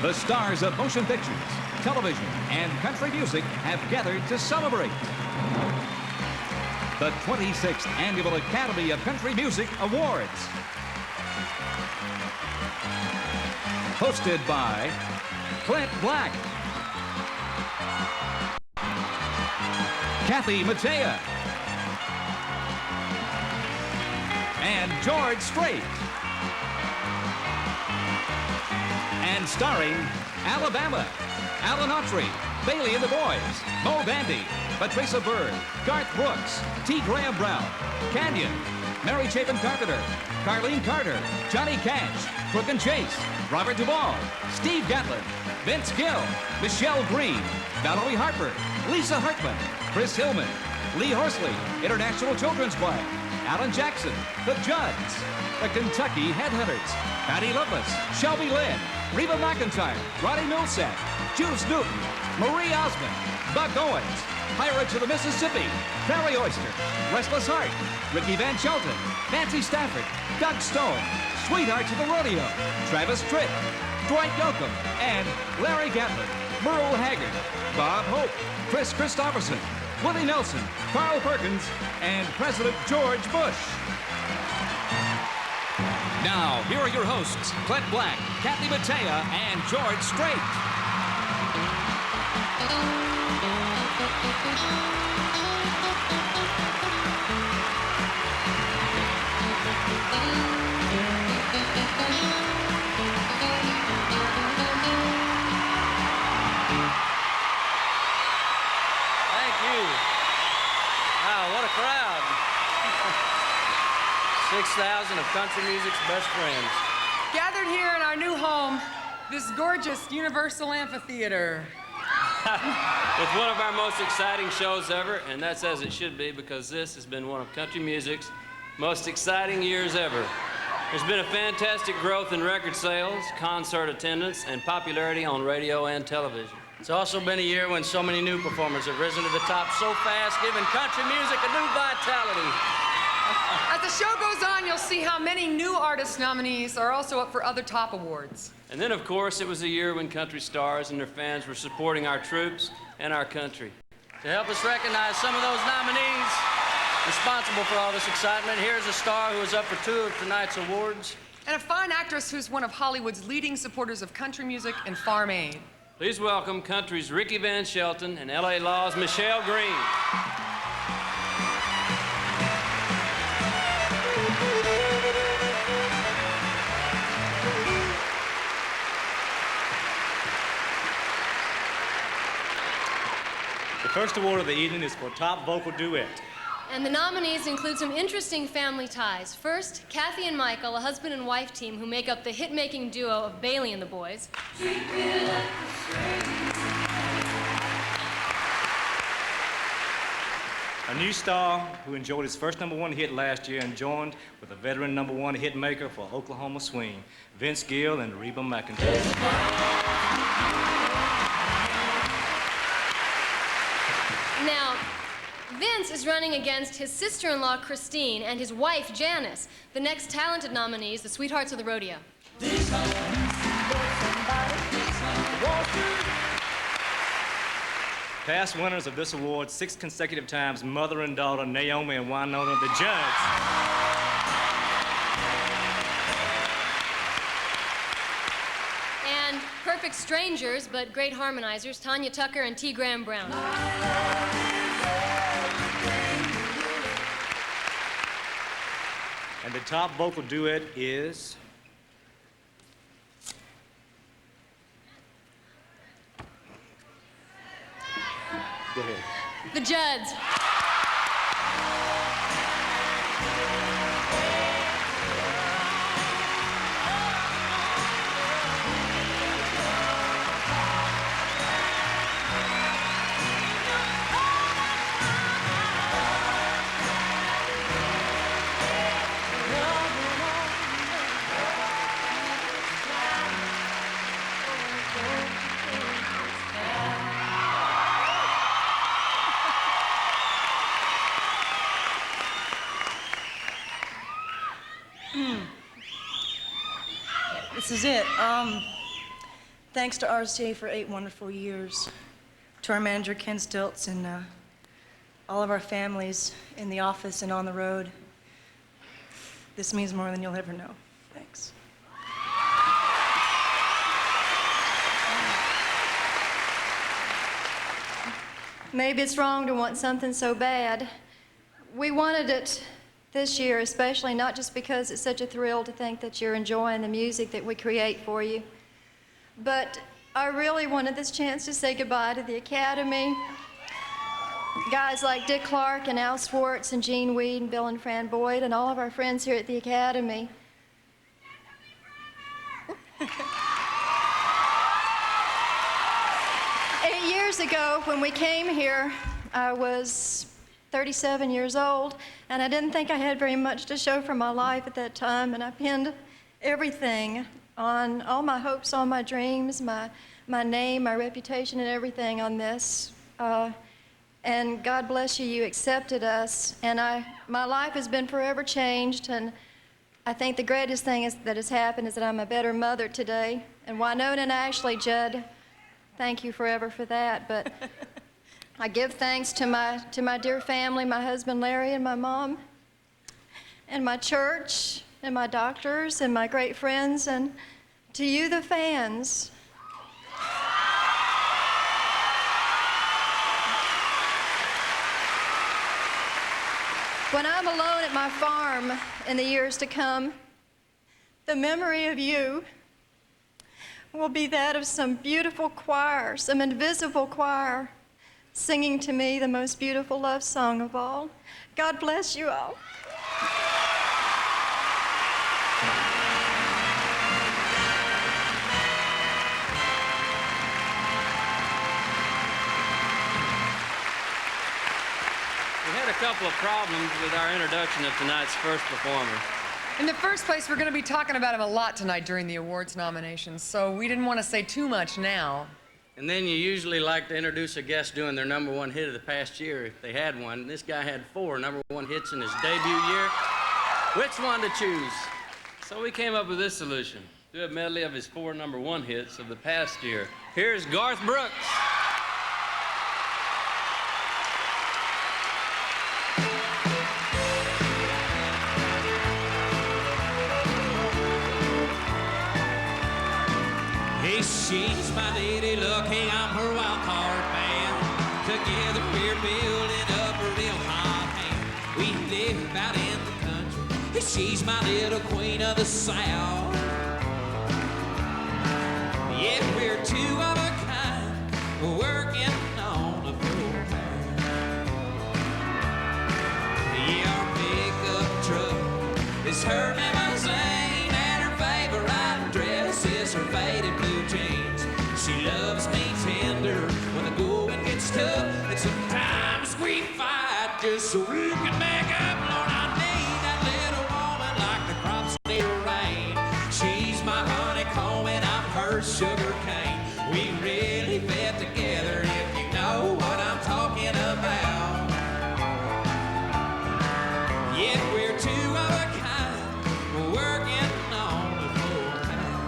The stars of motion pictures, television, and country music have gathered to celebrate the 26th Annual Academy of Country Music Awards. Hosted by Clint Black, Mattea, and George Strait. And starring Alabama, Alan Autry, Bailey and the Boys, Mo Bandy, Patricia Bird, Garth Brooks, T. Graham Brown, Canyon, Mary Chapin Carpenter, Carlene Carter, Johnny Cash, Crook and Chase, Robert Duvall, Steve Gatlin, Vince Gill, Michelle Green, Valerie Harper, Lisa Hartman, Chris Hillman, Lee Horsley, International Children's Choir, Alan Jackson, the Judds, the Kentucky Headhunters, Patty Loveless, Shelby Lynn, Reba McEntire, Roddy Millsap, Juice Newton, Marie Osmond, Buck Owens, Pirates of the Mississippi, Barry Oyster, Restless Heart, Ricky Van Shelton, Nancy Stafford, Doug Stone, Sweethearts of the Rodeo, Travis Tritt, Dwight Yoakam, and Larry Gatlin, Merle Haggard, Bob Hope, Chris Christopherson, Willie Nelson, Carl Perkins, and President George Bush. Now, here are your hosts, Clint Black, Mattea, and George Strait. Thank you. Wow, what a crowd. 6,000 of country music's best friends. Gathered here in our new home, this gorgeous Universal Amphitheater. With one of our most exciting shows ever, and that's as it should be, because this has been one of country music's most exciting years ever. There's been a fantastic growth in record sales, concert attendance, and popularity on radio and television. It's also been a year when so many new performers have risen to the top so fast, giving country music a new vitality. As the show goes on, you'll see how many new artist nominees are also up for other top awards. And then, of course, it was a year when country stars and their fans were supporting our troops and our country. To help us recognize some of those nominees responsible for all this excitement, here's a star who is up for 2 of tonight's awards. And a fine actress who's one of Hollywood's leading supporters of country music and farm aid. Please welcome country's Ricky Van Shelton and L.A. Law's Michelle Green. The first award of the evening is for Top Vocal Duet. And the nominees include some interesting family ties. First, Kathy and Michael, a husband and wife team who make up the hit-making duo of Bailey and the Boys. A new star who enjoyed his first #1 hit last year and joined with a veteran #1 hit maker for Oklahoma Swing, Vince Gill and Reba McEntire. Now, Vince is running against his sister-in-law, Christine, and his wife, Janice, the next talented nominees, the Sweethearts of the Rodeo. Past winners of this award 6 consecutive times, mother and daughter, Naomi and Winona, the Judds. And perfect strangers, but great harmonizers, Tanya Tucker and T. Graham Brown. And the top vocal duet is... Go ahead. The Judds. This is it. Thanks to RCA for 8 wonderful years, to our manager, Ken Stiltz, and all of our families in the office and on the road. This means more than you'll ever know. Thanks. Maybe it's wrong to want something so bad. We wanted it this year especially, not just because it's such a thrill to think that you're enjoying the music that we create for you, but I really wanted this chance to say goodbye to the Academy. Guys like Dick Clark and Al Swartz and Gene Weed and Bill and Fran Boyd and all of our friends here at the Academy. 8 years ago, when we came here, I was 37 years old, and I didn't think I had very much to show for my life at that time, and I pinned everything on, all my hopes, all my dreams, my name, my reputation, and everything on this. And God bless you, you accepted us, and my life has been forever changed, and I think the greatest thing that has happened is that I'm a better mother today. And Winona and Ashley, Judd, thank you forever for that. But I give thanks to my dear family, my husband Larry and my mom, and my church, and my doctors, and my great friends, and to you, the fans. When I'm alone at my farm in the years to come, the memory of you will be that of some beautiful choir, some invisible choir, singing to me the most beautiful love song of all. God bless you all. We had a couple of problems with our introduction of tonight's first performer. In the first place, we're going to be talking about him a lot tonight during the awards nominations, so we didn't want to say too much now. And then you usually like to introduce a guest doing their #1 hit of the past year, if they had one. This guy had 4 #1 hits in his debut year. Which one to choose? So we came up with this solution. Do a medley of his 4 #1 hits of the past year. Here's Garth Brooks. She's my lady looking, I'm her wild card man. Together we're building up a real hot hand. We live out in the country, she's my little queen of the South. Yeah, we're 2 of a kind, working on a full time. Yeah, our pickup truck is her limousine, and her favorite dress is her faded blue jeans. She loves me tender when the going gets tough, and sometimes we fight just so we can make up. Lord, I need that little woman like the crops need rain. She's my honeycomb and I'm her sugar cane. We really fit together if you know what I'm talking about. Yeah, we're 2 of a kind, working on a full time.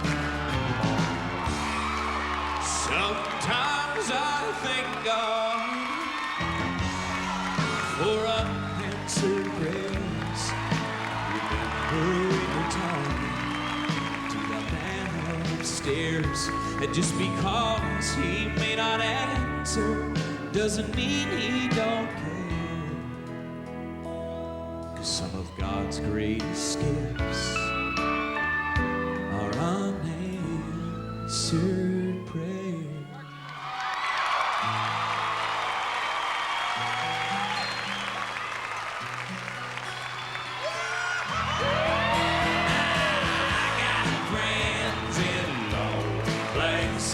Sometimes I thank God for unanswered prayers. Remember talking to the man upstairs, and just because he may not answer doesn't mean he don't care. 'Cause some of God's greatest gifts are unanswered prayers.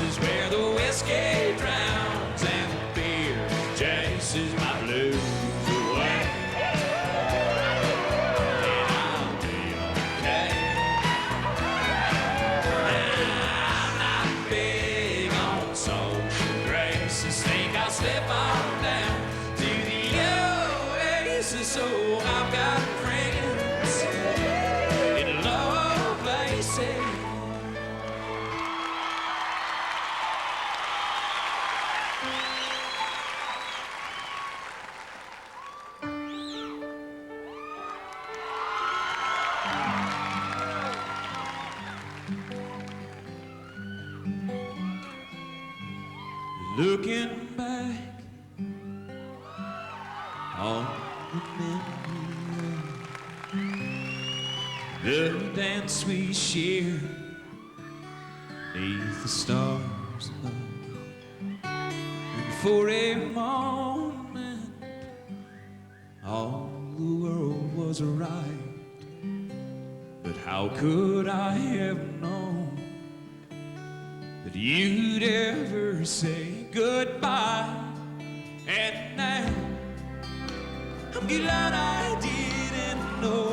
Is where the whiskey drowns and the beer chases my blues away. And I'll be okay. I'm not big on social graces. Think I'll slip on down to the oasis. So I've got friends in low places. looking back on the memory of the dance we shared beneath the stars above. And for a moment, all the world was right. But how could I have known that you'd ever say goodbye? And now I'm glad I didn't know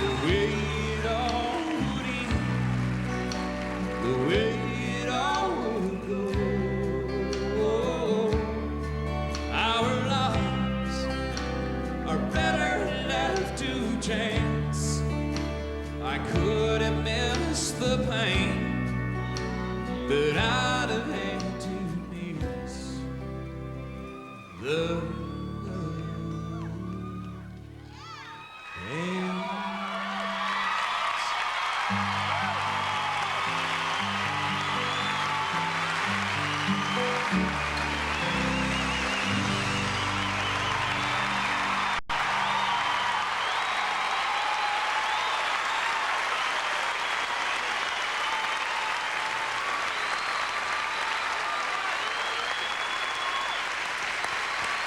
the way it all would end, the way it all would go. Our lives are better left to chance. I could have missed the pain, but I'd have had to miss the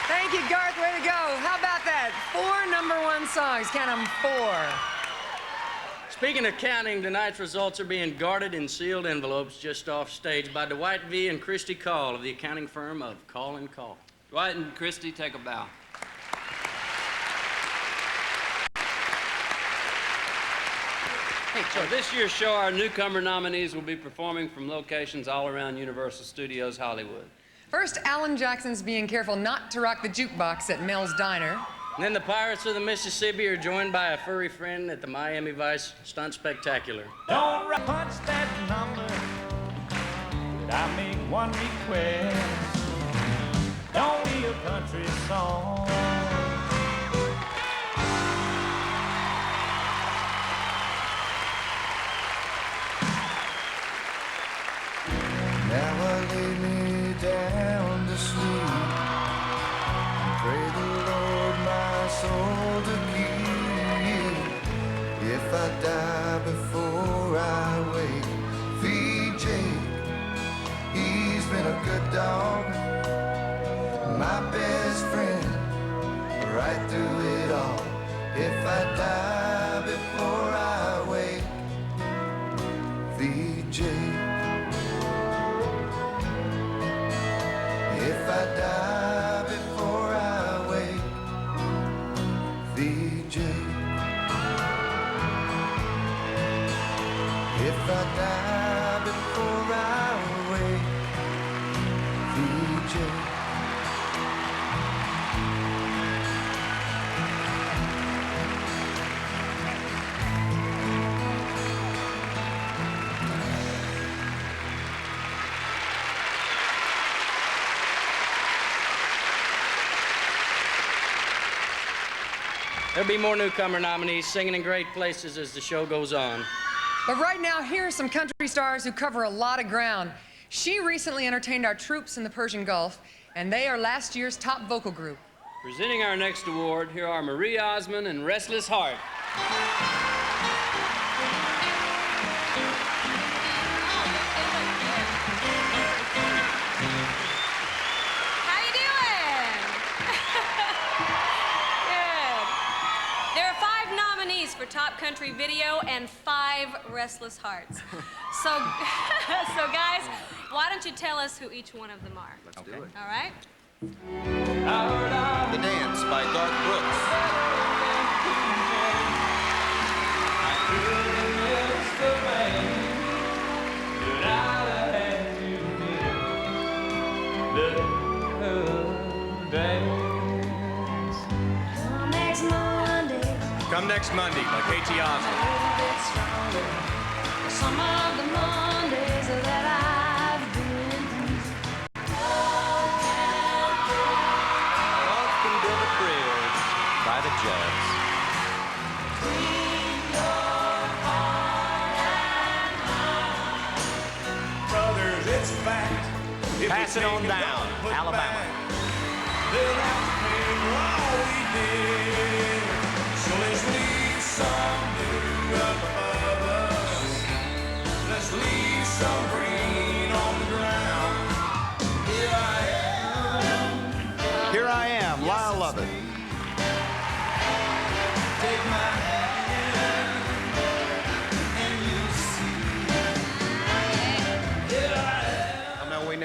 Thank you, Garth. Way to go. How about that? 4 #1 songs. Count them 4. Speaking of counting, tonight's results are being guarded in sealed envelopes just off stage by Dwight V. and Christy Call of the accounting firm of Call & Call. Dwight and Christy, take a bow. So this year's show, our newcomer nominees will be performing from locations all around Universal Studios Hollywood. First, Alan Jackson's being careful not to rock the jukebox at Mel's Diner. And then the Pirates of the Mississippi are joined by a furry friend at the Miami Vice Stunt Spectacular. Don't punch that number, but I make one request. Don't be a country song. Now I lay me down to sleep and pray the Lord my soul to keep. If I die before I wake, feed Jake. He's been a good dog, my best friend, right through it all. If I die before I wake, feed Jake. If I die before I wake, VJ. If I die before I wake, VJ. There'll be more newcomer nominees singing in great places as the show goes on. But right now, here are some country stars who cover a lot of ground. She recently entertained our troops in the Persian Gulf, and they are last year's top vocal group. Presenting our next award, here are Marie Osmond and Restless Heart. How you doing? Good. There are 5 nominees for Top Country Video and 5 Restless Hearts. So, so guys, why don't you tell us who each one of them are? Let's do it. All right? The Dance by Garth Brooks. Come Next Monday by KT Osmond. Some of the Mondays that I've been Love Can Build a Bridge by the Judds. Brothers, it's fact. Pass it on down, Alabama. They'll have to pay for all we did. So let's leave some blue up above us. Let's leave some green on the ground. Here I am. Here I am, Lyle Lovett. Take my hand, and you'll see. Here I am. I mean, we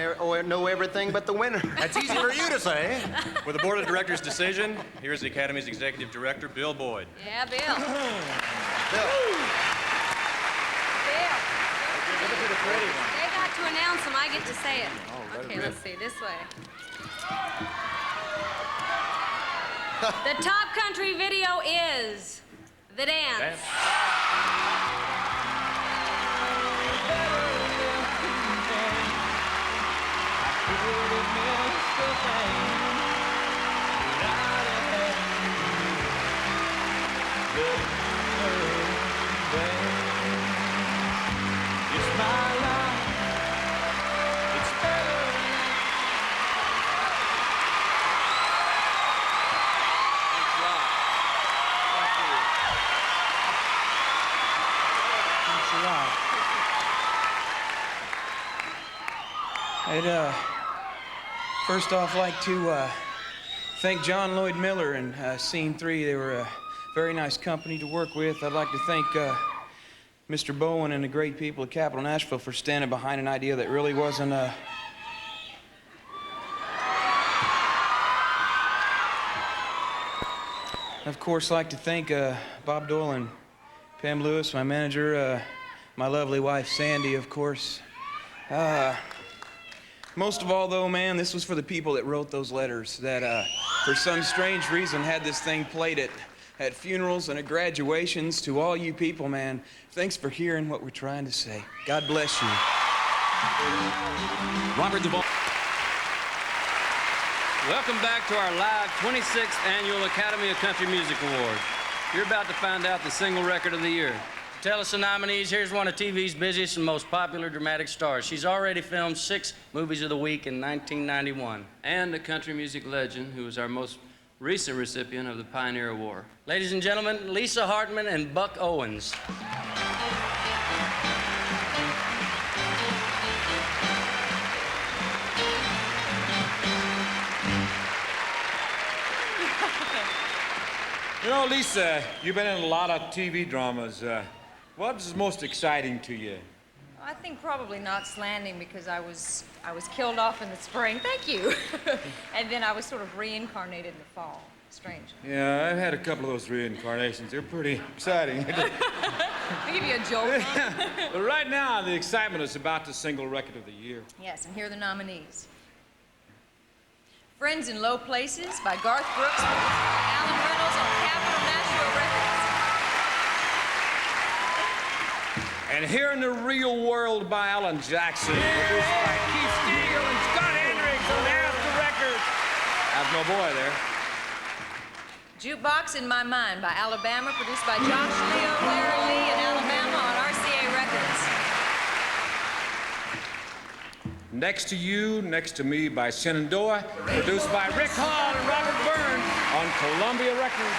know everything but the winner. That's easy for you to say. With the Board of Directors' decision, here's the Academy's Executive Director, Bill Boyd. Yeah, Bill. Bill. Bill. They got to announce them. I get to say it. Okay, let's see. This way. The top country video is The Dance. It's my life. It's better. I'd first off like to thank John Lloyd Miller and Scene 3. They were a very nice company to work with. I'd like to thank Mr. Bowen and the great people at Capital Nashville for standing behind an idea that really wasn't of course, like to thank Bob Doyle and Pam Lewis, my manager, my lovely wife Sandy, of course. Most of all, though, man, this was for the people that wrote those letters that, for some strange reason, had this thing played at funerals and at graduations. To all you people, man, thanks for hearing what we're trying to say. God bless you. Robert Duvall. Welcome back to our live 26th Annual Academy of Country Music Awards. You're about to find out the single record of the year. To tell us the nominees, here's one of TV's busiest and most popular dramatic stars. She's already filmed 6 movies of the week in 1991. And a country music legend who was our most recent recipient of the Pioneer Award. Ladies and gentlemen, Lisa Hartman and Buck Owens. You know, Lisa, you've been in a lot of TV dramas. What's most exciting to you? I think probably Knots Landing because I was killed off in the spring. Thank you. And then I was sort of reincarnated in the fall. Strange. Yeah, I've had a couple of those reincarnations. They're pretty exciting. I'll give you a joke. But right now, the excitement is about the single record of the year. Yes, and here are the nominees. Friends in Low Places by Garth Brooks, by Alan Reynolds on Capital Nashville Records. And Here in the Real World by Alan Jackson, produced by Keith Steele and Scott Hendricks on Astor Records. That's my boy there. Jukebox in My Mind by Alabama, produced by Josh Leo, Larry Lee, and Alabama on RCA Records. Next to You, Next to Me by Shenandoah, produced by Rick Hall and Robert Byrne on Columbia Records.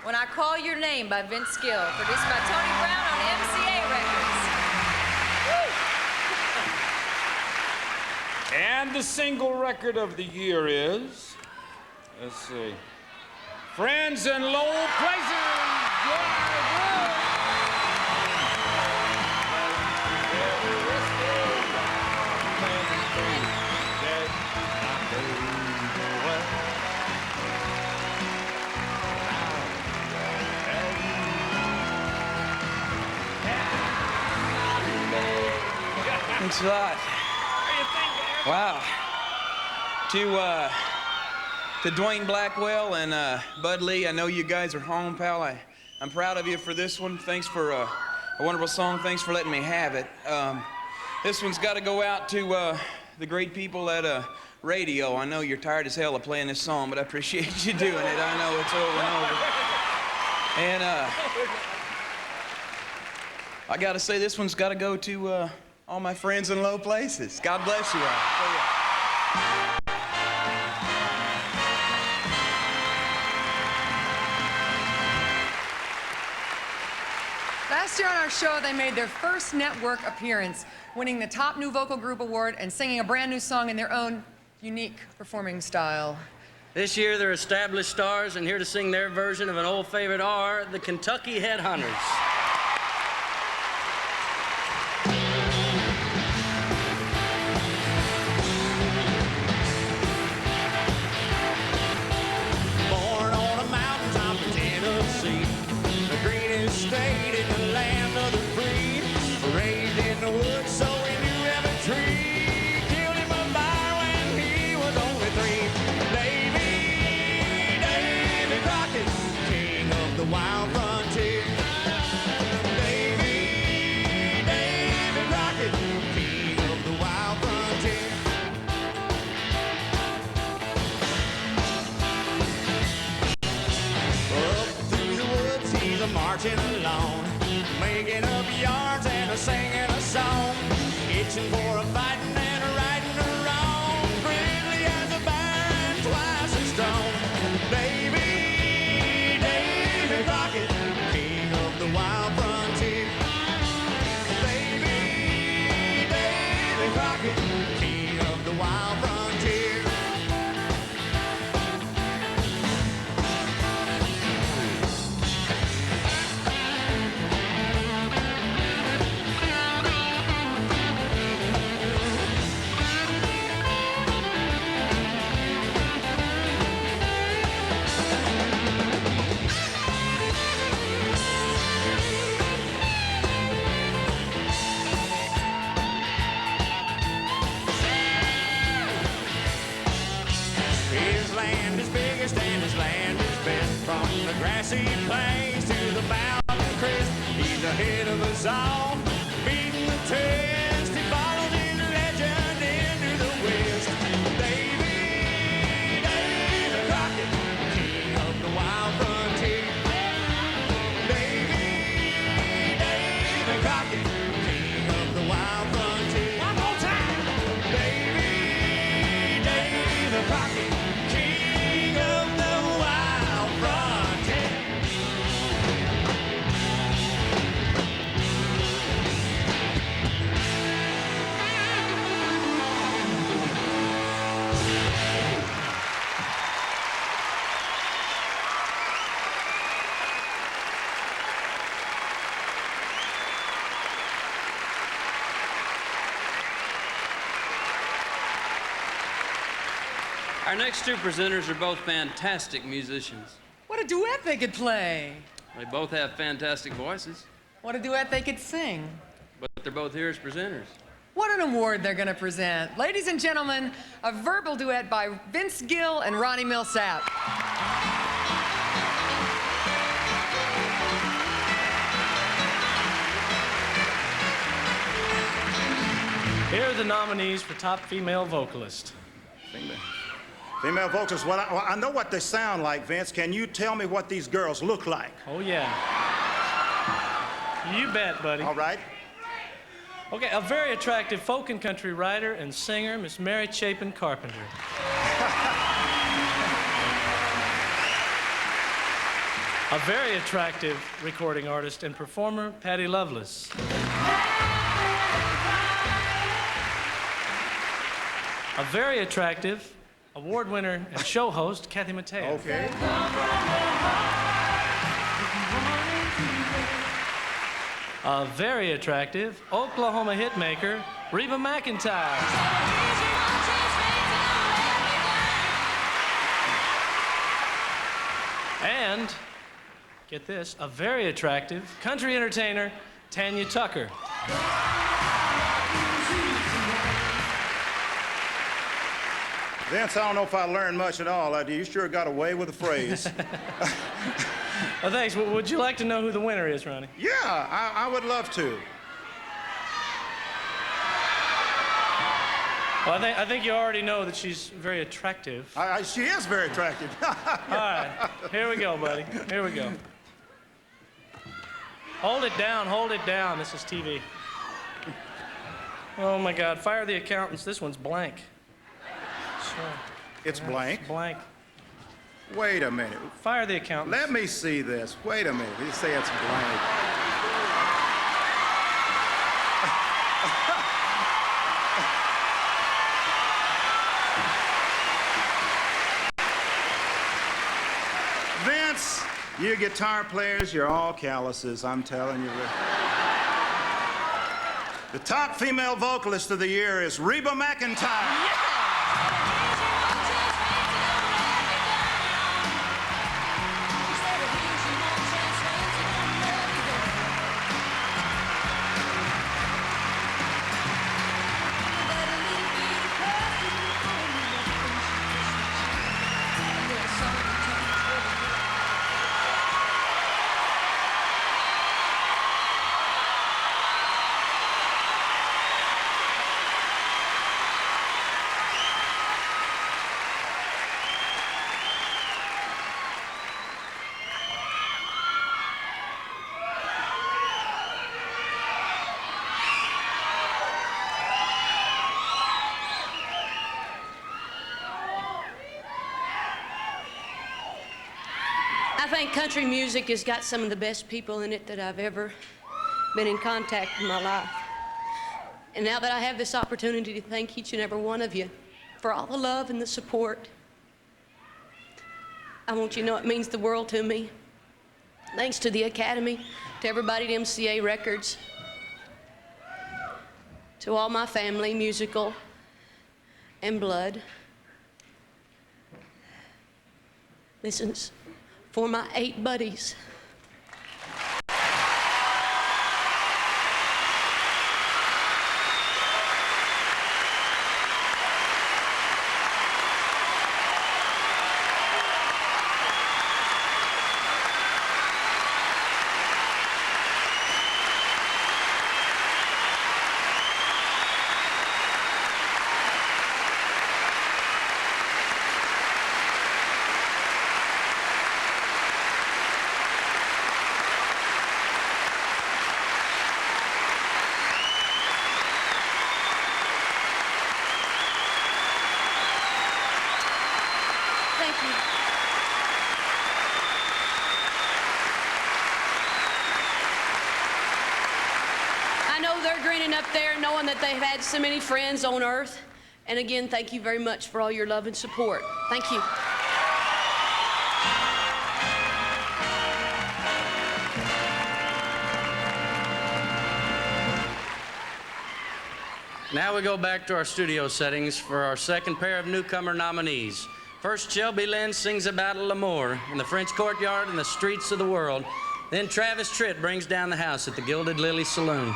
When I Call Your Name by Vince Gill, produced by Tony Brown on MCA Records. And the single record of the year is, let's see, Friends in Low Places. Thanks a lot. Wow. To Dwayne Blackwell and Bud Lee, I know you guys are home, pal. I'm proud of you for this one. Thanks for a wonderful song. Thanks for letting me have it. This one's got to go out to the great people at radio. I know you're tired as hell of playing this song, but I appreciate you doing it. I know it's over and over. And I got to say, this one's got to go to all my friends in low places. God bless you all. Last year on our show, they made their first network appearance, winning the Top New Vocal Group Award and singing a brand new song in their own unique performing style. This year, they're established stars, and here to sing their version of an old favorite are the Kentucky Headhunters. Born on a mountain top of Tennessee, the greenest state in the land of the free. Raised in the woods, so we knew every tree. Killed him a bear when he was only 3. Davy Crockett, king of the wild frontier. Davy Crockett, king of the wild frontier. Up through the woods, he's a marching along, making up yarns and a singing a song, itching for a fighting and a righting a wrong. Grizzly as a bear and twice as strong. Davy Crockett, king of the wild frontier. Davy Crockett, king of the wild frontier. His land is biggest and his land is best. From the grassy plains to the mountain crest, he's ahead of us all, beating the test. He follows his legend into the west. Davy Crockett, king of the wild frontier. Davy Crockett, king of the wild frontier. One more time. Davy Crockett, king of the wild frontier. Our next two presenters are both fantastic musicians. What a duet they could play. They both have fantastic voices, What a duet they could sing. but they're both here as presenters. What an award they're going to present. Ladies and gentlemen, a verbal duet by Vince Gill and Ronnie Millsap. Here are the nominees for Top Female Vocalist. Female vocalists, well, I know what they sound like, Vince. Can you tell me what these girls look like? Oh, yeah. You bet, buddy. All right. Okay, a very attractive folk and country writer and singer, Miss Mary Chapin Carpenter. A very attractive recording artist and performer, Patty Loveless. A very attractive award winner and show host, Kathy Mattea. Okay. A very attractive Oklahoma hitmaker, Reba McEntire. And, get this, a very attractive country entertainer, Tanya Tucker. Vince, I don't know if I learned much at all. You sure got away with the phrase. Well, thanks. Would you like to know who the winner is, Ronnie? Yeah, I would love to. Well, I think you already know that she's very attractive. She is very attractive. All right, here we go, buddy. Here we go. Hold it down, hold it down. This is TV. Oh my God, fire the accountants. This one's blank. Sure. It's blank? Blank. Wait a minute. Fire the accountants. Let me see this. Wait a minute. You say it's blank. Vince, you guitar players, you're all calluses, I'm telling you. The top female vocalist of the year is Reba McEntire. I think country music has got some of the best people in it that I've ever been in contact in my life. And now that I have this opportunity to thank each and every one of you for all the love and the support, I want you to know it means the world to me. Thanks to the Academy, to everybody at MCA Records, to all my family, musical and blood. This is for my 8 buddies. I know they're grinning up there knowing that they've had so many friends on earth. And again, thank you very much for all your love and support. Thank you. Now we go back to our studio settings for our second pair of newcomer nominees. First, Shelby Lynn sings about l'amour in the French courtyard and the streets of the world. Then Travis Tritt brings down the house at the Gilded Lily Saloon.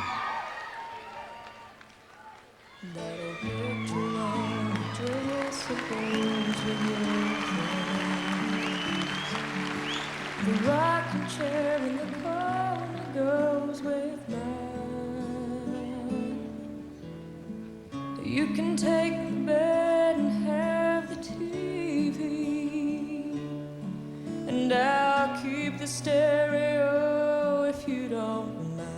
The rocking chair in the corner goes with mine. You can take the bed and have the TV, and I'll keep the stereo if you don't mind.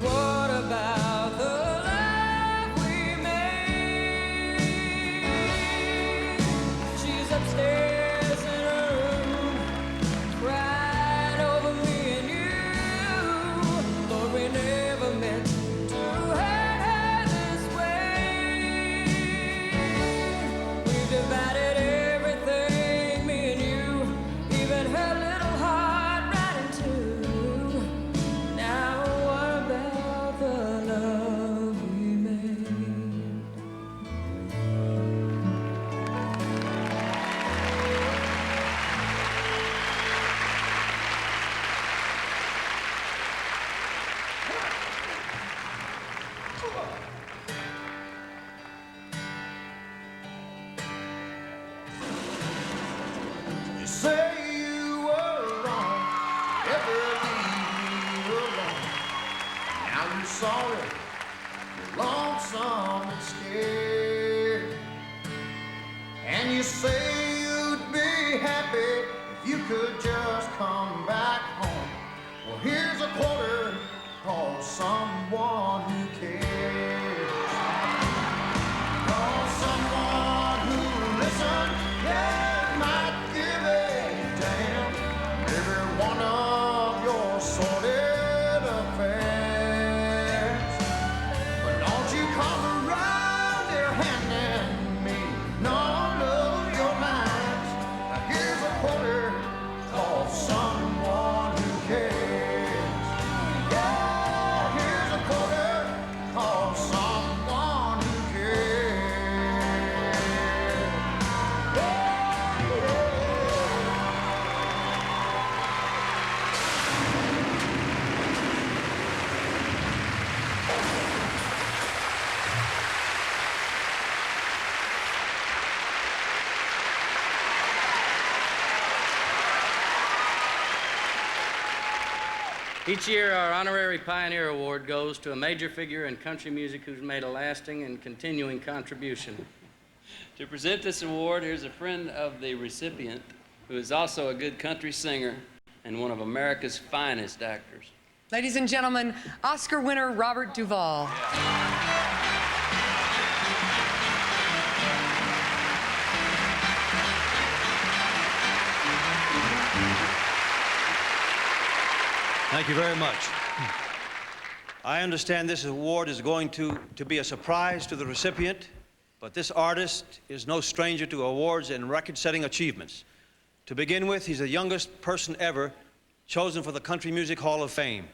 What about the love we made? She's upstairs in her room, crying over me and you. Lord, we never meant to hurt her this way. We've divided everything, me and you, even her little heart right in two. Now what about the love we made? You say you were wrong, ever leave me alone. Now you're sorry, you're lonesome and scared. And you say you'd be happy if you could just come back home. Well, here's a quarter, 'cause someone who cares. Call someone who listens, yeah, might give a damn. Every one of your sordid affairs. But don't you come around here handing me none of your lines. Now here's a quarter, call someone who cares. Yeah, here's a quarter, call someone who cares. Each year, our Honorary Pioneer Award goes to a major figure in country music who's made a lasting and continuing contribution. To present this award, here's a friend of the recipient who is also a good country singer and one of America's finest actors. Ladies and gentlemen, Oscar winner Robert Duvall. Thank you very much. I understand this award is going to be a surprise to the recipient, but this artist is no stranger to awards and record-setting achievements. To begin with, he's the youngest person ever chosen for the Country Music Hall of Fame.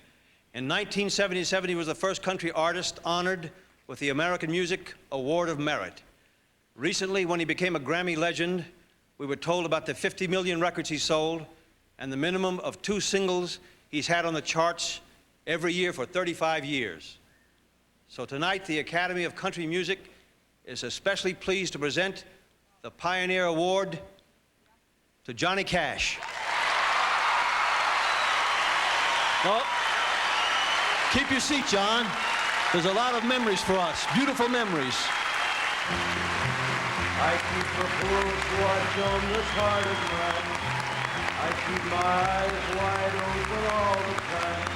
In 1977, he was the first country artist honored with the American Music Award of Merit. Recently, when he became a Grammy legend, we were told about the 50 million records he sold and the minimum of 2 singles he's had on the charts every year for 35 years. So tonight, the Academy of Country Music is especially pleased to present the Pioneer Award to Johnny Cash. Well, keep your seat, John. There's a lot of memories for us, beautiful memories. I keep a close watch on this heart of mine. I keep my eyes wide open all the time.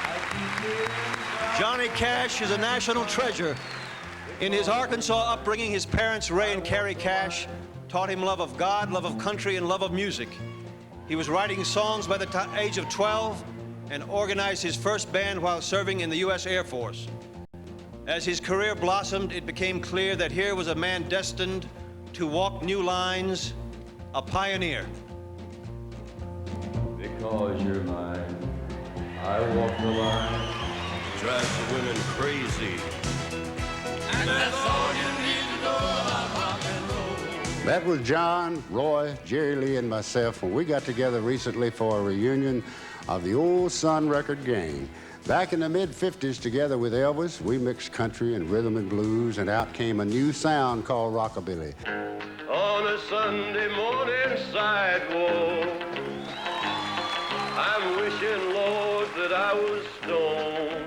I keep hearing Johnny Cash is a national treasure. In his Arkansas upbringing, his parents, Ray and Carrie Cash, taught him love of God, love of country, and love of music. He was writing songs by the age of 12 and organized his first band while serving in the U.S. Air Force. As his career blossomed, it became clear that here was a man destined to walk new lines, a pioneer. Because you're mine, I walk the line, drive the women crazy. And that's all you need to know about rock and roll. That was John, Roy, Jerry Lee, and myself when we got together recently for a reunion of the old Sun Record gang. Back in the mid-50s, together with Elvis, we mixed country and rhythm and blues, and out came a new sound called rockabilly. On a Sunday morning sidewalk, I'm wishing, Lord, that I was stoned.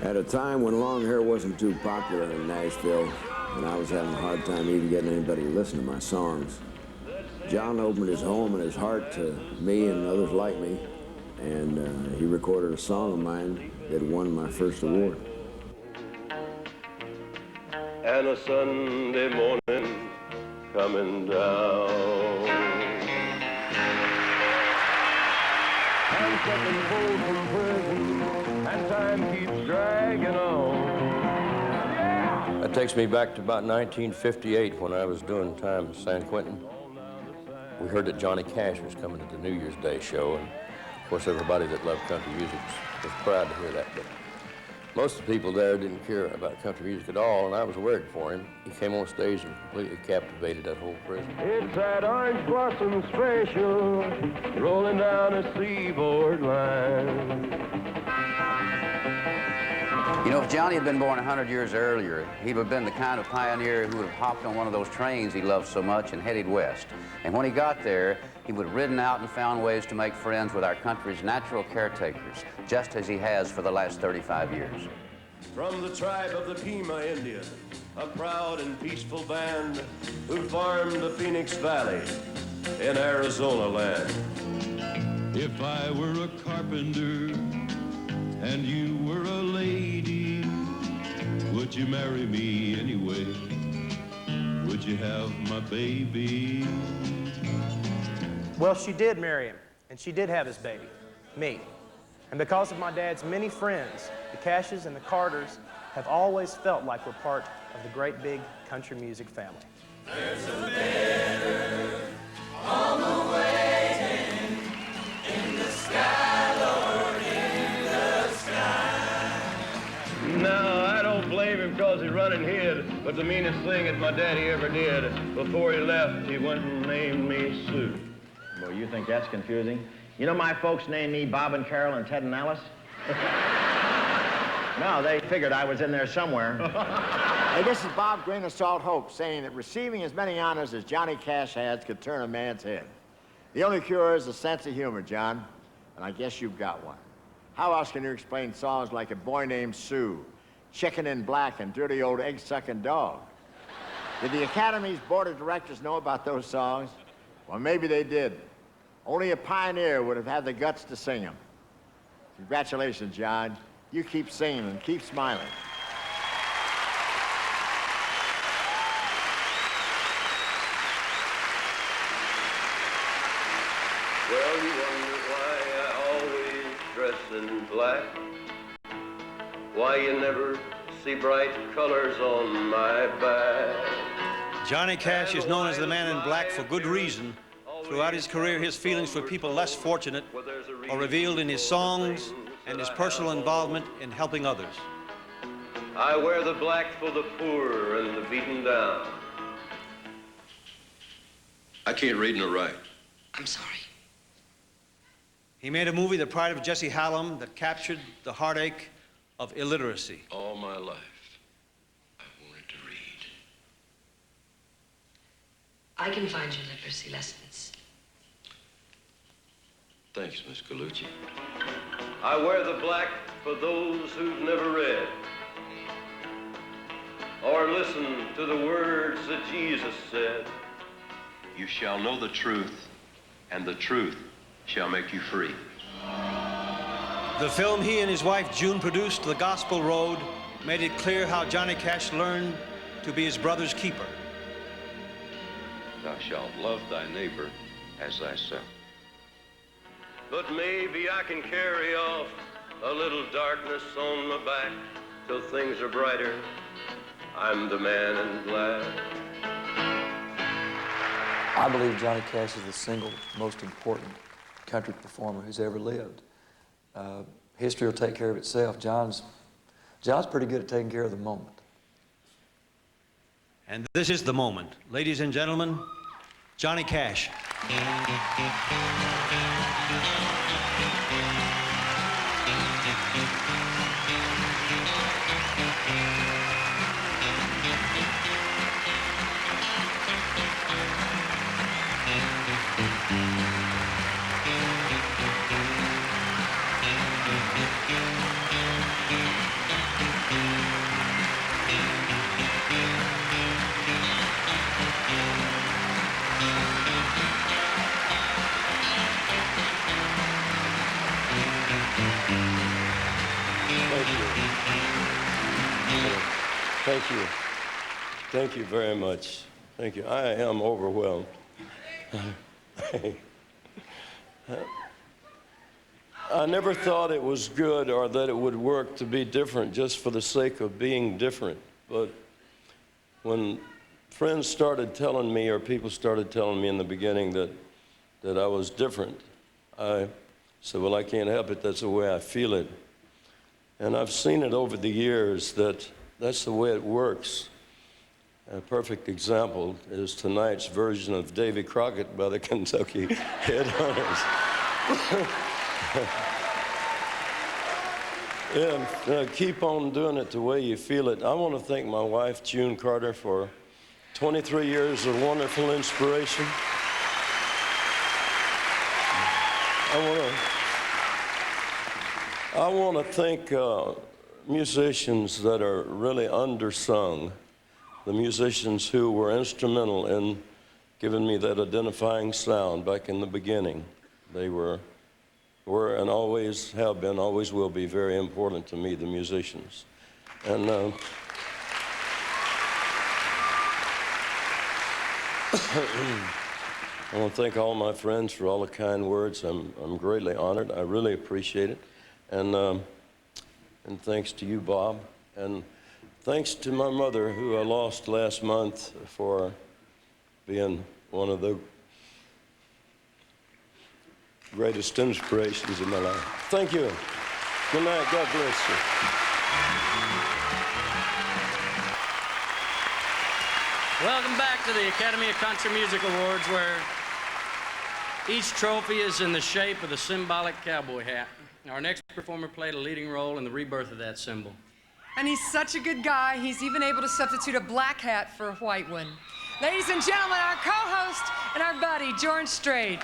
At a time when long hair wasn't too popular in Nashville, and I was having a hard time even getting anybody to listen to my songs, John opened his home and his heart to me and others like me, and he recorded a song of mine that won my first award. And a Sunday morning coming down. I'm stepping cold from prison, and time keeps dragging on. That takes me back to about 1958 when I was doing time in San Quentin. We heard that Johnny Cash was coming to the New Year's Day show, and of course everybody that loved country music was proud to hear that. But most of the people there didn't care about country music at all, and I was worried for him. He came on stage and completely captivated that whole prison. It's that orange blossom special rolling down a seaboard line. You know, if Johnny had been born 100 years earlier, he would have been the kind of pioneer who would have hopped on one of those trains he loved so much and headed west. And when he got there, he would have ridden out and found ways to make friends with our country's natural caretakers, just as he has for the last 35 years. From the tribe of the Pima Indian, a proud and peaceful band who farmed the Phoenix Valley in Arizona land. If I were a carpenter and you were a would you marry me anyway? Would you have my baby? Well, she did marry him, and she did have his baby, me. And because of my dad's many friends, the Cashes and the Carters have always felt like we're part of the great big country music family. There's a better on the way in the sky, Lord, in the sky. No, I don't blame him because he run and hid, but the meanest thing that my daddy ever did, before he left, he went and named me Sue. Well, you think that's confusing? You know my folks named me Bob and Carol and Ted and Alice? No, they figured I was in there somewhere. Hey, this is Bob Grain of Salt Hope saying that receiving as many honors as Johnny Cash has could turn a man's head. The only cure is a sense of humor, John, and I guess you've got one. How else can you explain songs like A Boy Named Sue, Chicken in Black, and Dirty Old Egg-Sucking Dog? Did the Academy's board of directors know about those songs? Well, maybe they did. Only a pioneer would have had the guts to sing them. Congratulations, John. You keep singing and keep smiling. Well, you wonder why I always dress in black, why you never see bright colors on my back. Johnny Cash is known as the Man in Black for good reason. Throughout his career, his feelings for people less fortunate are revealed in his songs and his personal involvement in helping others. I wear the black for the poor and the beaten down. I can't read nor write. I'm sorry. He made a movie, The Pride of Jesse Hallam, that captured the heartache of illiteracy. All my life, I wanted to read. I can find you literacy lessons. Thanks, Miss Gallucci. I wear the black for those who've never read or listened to the words that Jesus said. You shall know the truth, and the truth shall make you free. The film he and his wife June produced, The Gospel Road, made it clear how Johnny Cash learned to be his brother's keeper. Thou shalt love thy neighbor as thyself. But maybe I can carry off a little darkness on my back till things are brighter. I'm the man in black. I believe Johnny Cash is the single most important country performer who's ever lived. History will take care of itself. John's pretty good at taking care of the moment. And this is the moment. Ladies and gentlemen, Johnny Cash. Thank you. Thank you very much. Thank you. I am overwhelmed. I never thought it was good or that it would work to be different just for the sake of being different. But when friends started telling me, or people started telling me in the beginning that I was different, I said, well, I can't help it. That's the way I feel it. And I've seen it over the years that that's the way it works. A perfect example is tonight's version of Davy Crockett by the Kentucky Headhunters. And keep on doing it the way you feel it. I want to thank my wife, June Carter, for 23 years of wonderful inspiration. I want to thank musicians that are really undersung, the musicians who were instrumental in giving me that identifying sound back in the beginning. They were and always have been, always will be very important to me, the musicians. And I want to thank all my friends for all the kind words. I'm greatly honored. I really appreciate it. And thanks to you, Bob. And thanks to my mother, who I lost last month, for being one of the greatest inspirations in my life. Thank you. Good night. God bless you. Welcome back to the Academy of Country Music Awards, where each trophy is in the shape of the symbolic cowboy hat. Our next performer played a leading role in the rebirth of that symbol. And he's such a good guy, he's even able to substitute a black hat for a white one. Ladies and gentlemen, our co-host and our buddy, George Strait.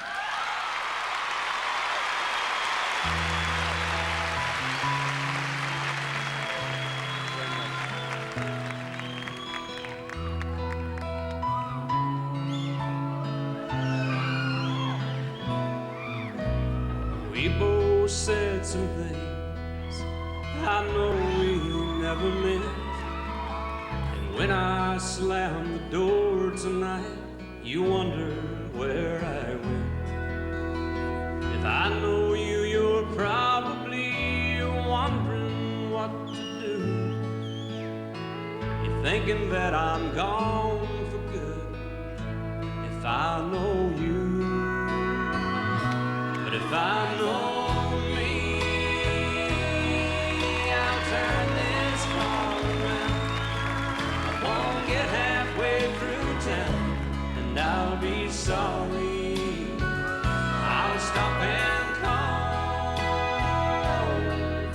We both said some things I know we never meant. And when I slammed the door tonight, you wonder where I went. If I know you, you're probably wondering what to do. You're thinking that I'm gone for good. If I know you, but if I know me, I'll turn this car around. I won't get halfway through town, and I'll be sorry. I'll stop and call,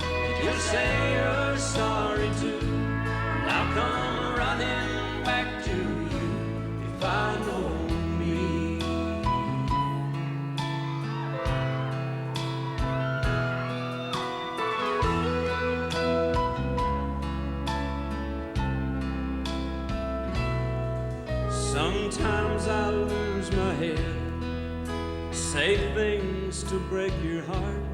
and you'll say you're sorry too, and I'll come running back to you if I know me. Sometimes I lose my head, say things to break your heart,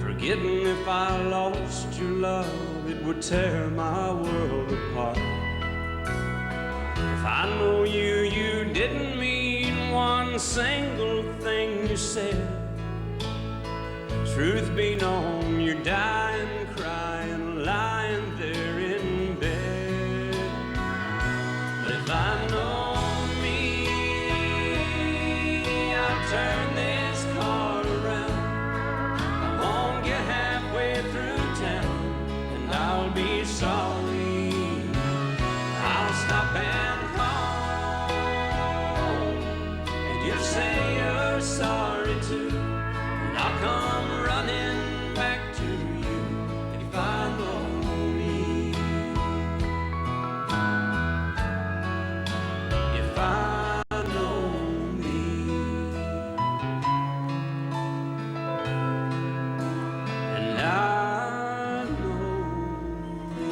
forgetting if I lost your love, it would tear my world apart. If I know you, you didn't mean one single thing you said. Truth be known, you're dying, crying, lying there in bed. But if I know me, I'll turn this car around. I won't get halfway through town, and I'll be sorry. I'll stop and call, and you'll say you're sorry too, and I'll come running back to you if I know me. If I know me, and I know me.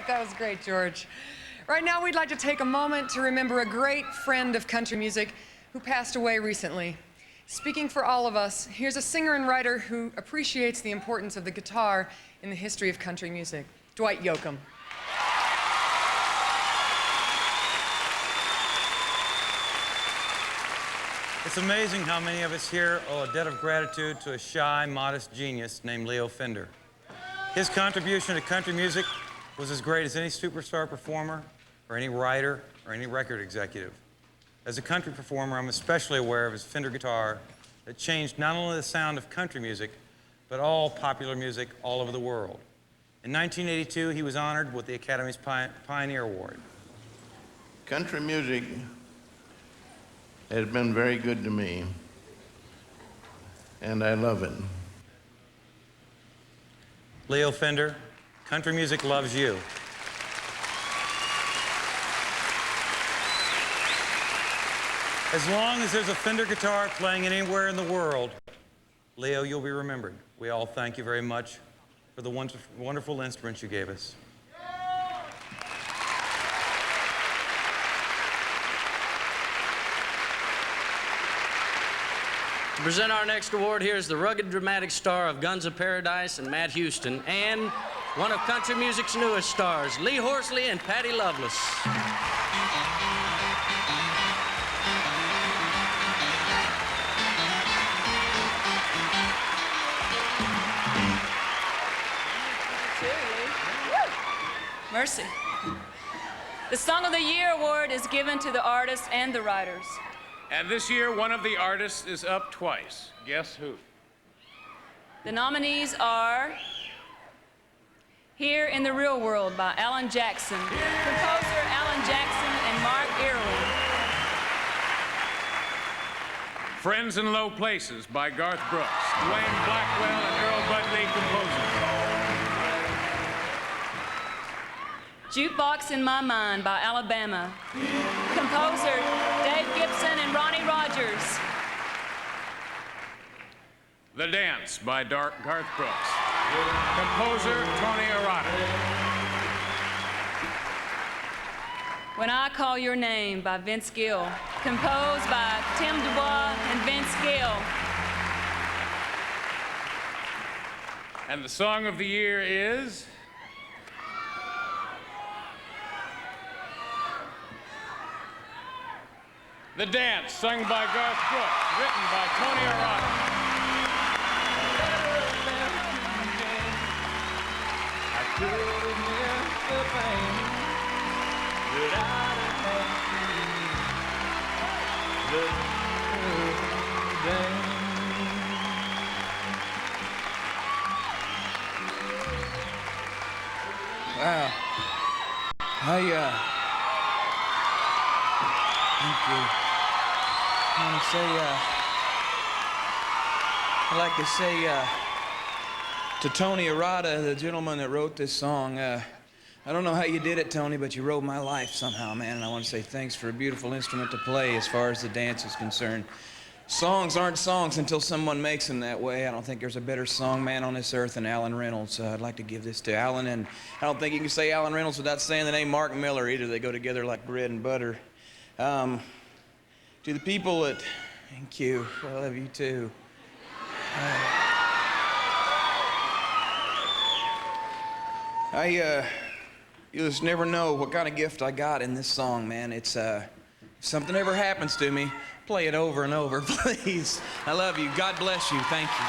That was great, George. Right now, we'd like to take a moment to remember a great friend of country music who passed away recently. Speaking for all of us, here's a singer and writer who appreciates the importance of the guitar in the history of country music, Dwight Yoakam. It's amazing how many of us here owe a debt of gratitude to a shy, modest genius named Leo Fender. His contribution to country music was as great as any superstar performer, or any writer, or any record executive. As a country performer, I'm especially aware of his Fender guitar that changed not only the sound of country music, but all popular music all over the world. In 1982, he was honored with the Academy's Pioneer Award. Country music has been very good to me, and I love it. Leo Fender, country music loves you. As long as there's a Fender guitar playing anywhere in the world, Leo, you'll be remembered. We all thank you very much for the wonderful instruments you gave us. To present our next award, here's the rugged dramatic star of Guns of Paradise and Matt Houston, and one of country music's newest stars, Lee Horsley and Patty Loveless. Mercy. The Song of the Year award is given to the artists and the writers. And this year, one of the artists is up twice. Guess who? The nominees are Here in the Real World by Alan Jackson, composer Alan Jackson and Mark Earley. Friends in Low Places by Garth Brooks, Dwayne Blackwell and Earl Budley composers. Jukebox in My Mind by Alabama, composer Dave Gibson and Ronnie Rogers. The Dance by Garth Brooks, composer Tony Arata. When I Call Your Name by Vince Gill, composed by Tim Dubois and Vince Gill. And the Song of the Year is... The Dance, sung by Garth Brooks, written by Tony Arata. I could miss the pain without Wow. Thank you. I'd like to say to Tony Arata, the gentleman that wrote this song, I don't know how you did it, Tony, but you wrote my life somehow, man, and I want to say thanks for a beautiful instrument to play as far as the dance is concerned. Songs aren't songs until someone makes them that way. I don't think there's a better song man on this earth than Alan Reynolds. I'd like to give this to Alan, and I don't think you can say Alan Reynolds without saying the name Mark Miller either. They go together like bread and butter. To the people that, thank you, I love you too. You just never know what kind of gift I got in this song, man. It's, if something ever happens to me, play it over and over, please. I love you. God bless you. Thank you.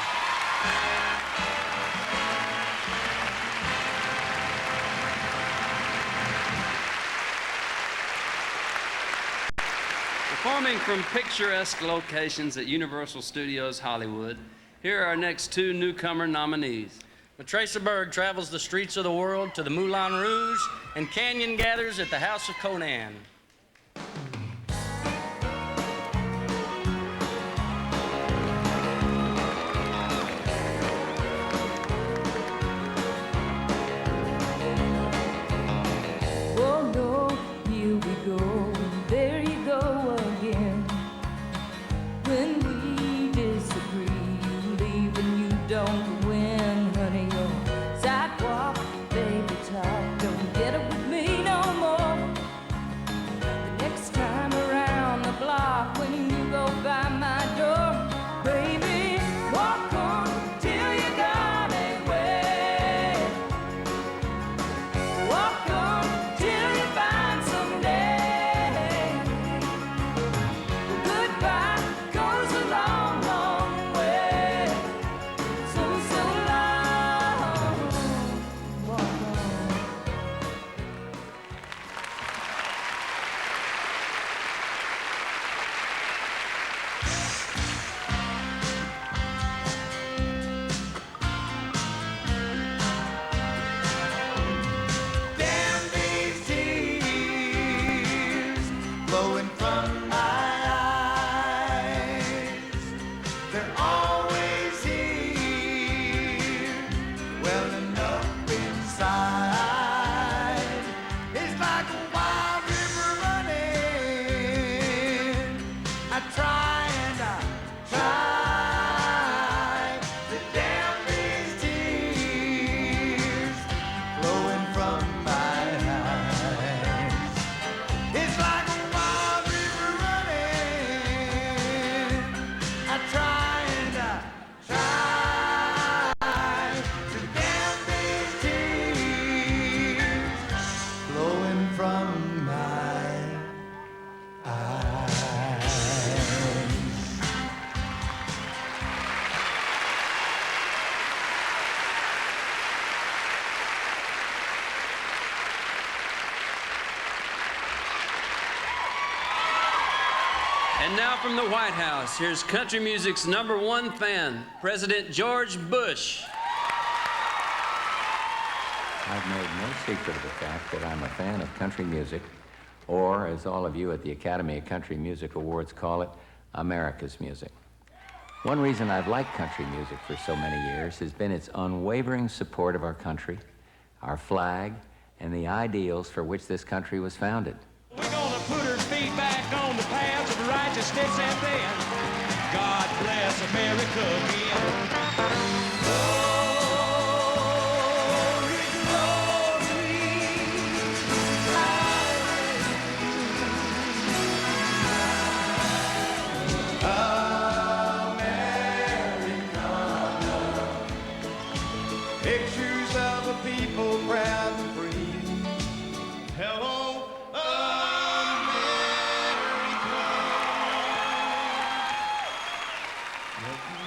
Performing from picturesque locations at Universal Studios Hollywood, here are our next two newcomer nominees. Mattea Berg travels the streets of the world to the Moulin Rouge and canyon gathers at the House of Conan. Oh no, here we go, there you go again. When we disagree, leaving you don't win, honey. Your sidewalk, baby talk, don't get it with me no more. And now from the White House, here's country music's #1 fan, President George Bush. I've made no secret of the fact that I'm a fan of country music, or as all of you at the Academy of Country Music Awards call it, America's music. One reason I've liked country music for so many years has been its unwavering support of our country, our flag, and the ideals for which this country was founded. We're gonna put her feet back on the paths of righteousness and then God bless America again. Pictures of a people proud and free. Hello, America. Let me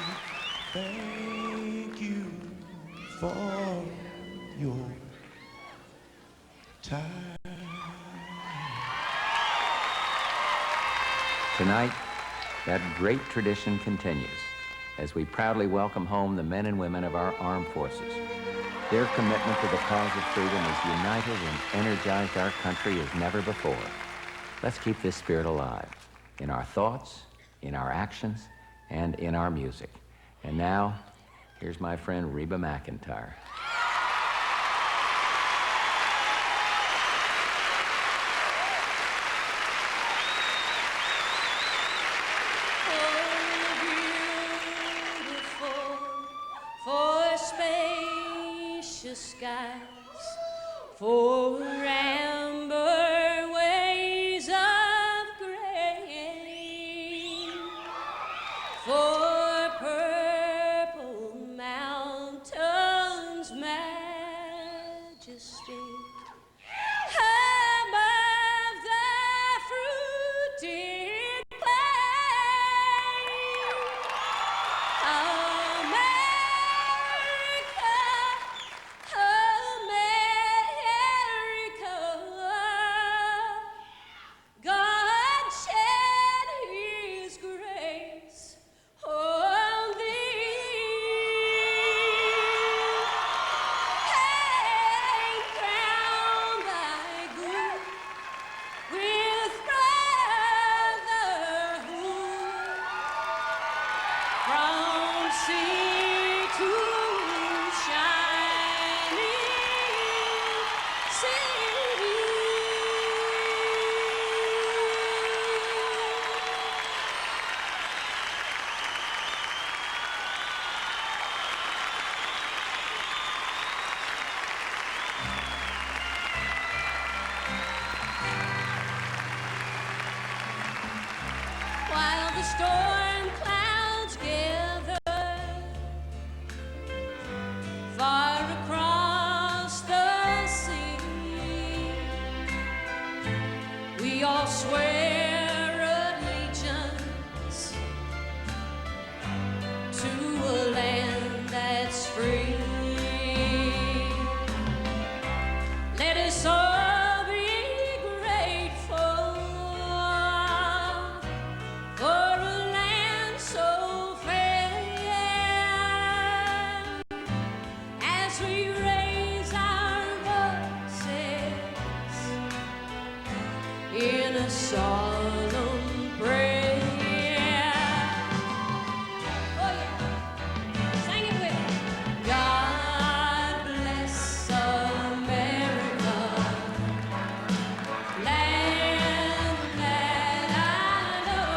thank you for your time. Tonight, that great tradition continues as we proudly welcome home the men and women of our armed forces. Their commitment to the cause of freedom has united and energized our country as never before. Let's keep this spirit alive in our thoughts, in our actions, and in our music. And now, here's my friend Reba McEntire. For spacious skies, for amber ways of grain, for purple mountains' majesty, above the fruited plain. God shed his grace on thee, and crown thy good with brotherhood, from sea to shining sea. While the storm clouds gather far across the sea, we all swear allegiance to a land that's free. Let us all be grateful for a land so fair, as we raise our voices in a solemn prayer. Oh yeah, sing it with me. God bless America, land that I know.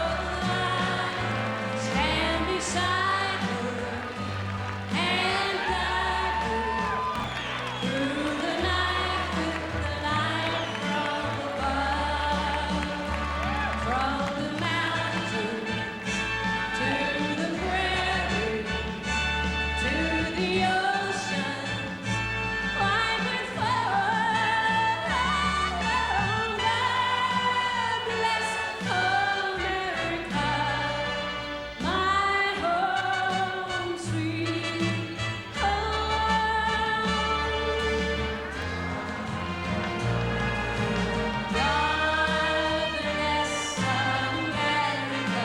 Stand beside her and guide her through the night with the light from above. From the mountains to the prairies to the oceans wide and far. God bless America, my home sweet home. God bless America.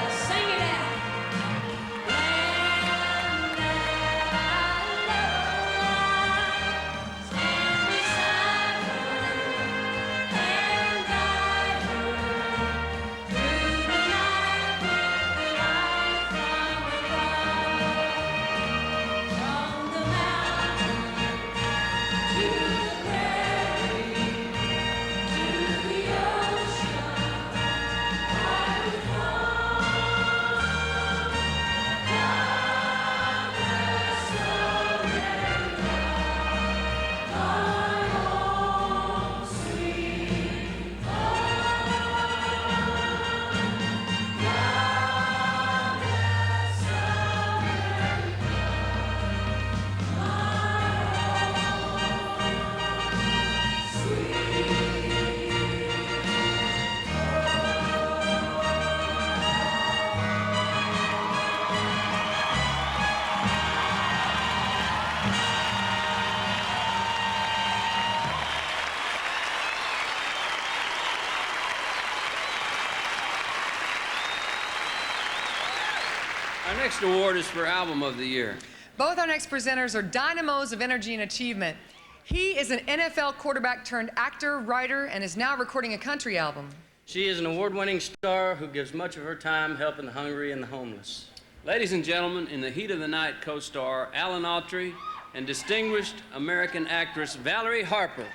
next award is for Album of the Year. Both our next presenters are dynamos of energy and achievement. He is an NFL quarterback turned actor, writer, and is now recording a country album. She is an award-winning star who gives much of her time helping the hungry and the homeless. Ladies and gentlemen, in the heat of the night, co-star Alan Autry and distinguished American actress Valerie Harper.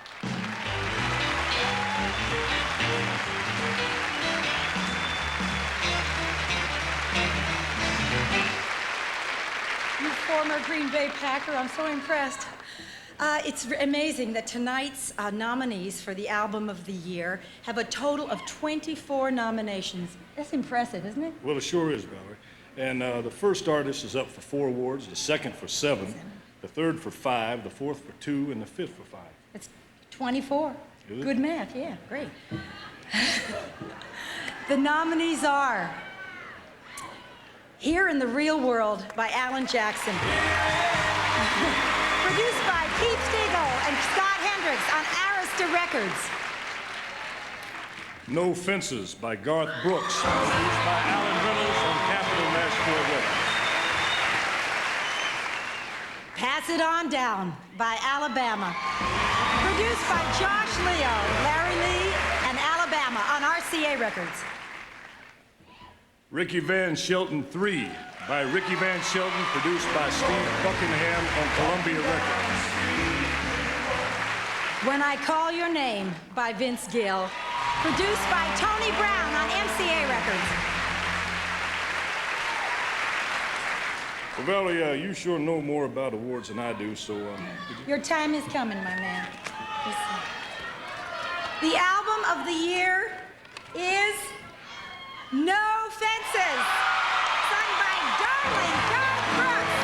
You former Green Bay Packer, I'm so impressed. It's amazing that tonight's nominees for the Album of the Year have a total of 24 nominations. That's impressive, isn't it? Well, it sure is, Valerie. And the first artist is up for 4 awards, the second for 7, the third for 5, the fourth for 2, and the fifth for 5. It's 24. Good. Good math, yeah, great. The nominees are Here in the Real World by Alan Jackson. Produced by Keith Stegall and Scott Hendricks on Arista Records. No Fences by Garth Brooks, produced by Alan Reynolds on Capitol Nashville Records. Pass It On Down by Alabama. Produced by Josh Leo, Larry Lee, and Alabama on RCA Records. Ricky Van Shelton 3 by Ricky Van Shelton, produced by Steve Buckingham on Columbia Records. When I Call Your Name by Vince Gill. Produced by Tony Brown on MCA Records. Well, Valerie, you sure know more about awards than I do, so... Your time is coming, my man. Listen. The Album of the Year is No Fences, sung by darling Garth Brooks,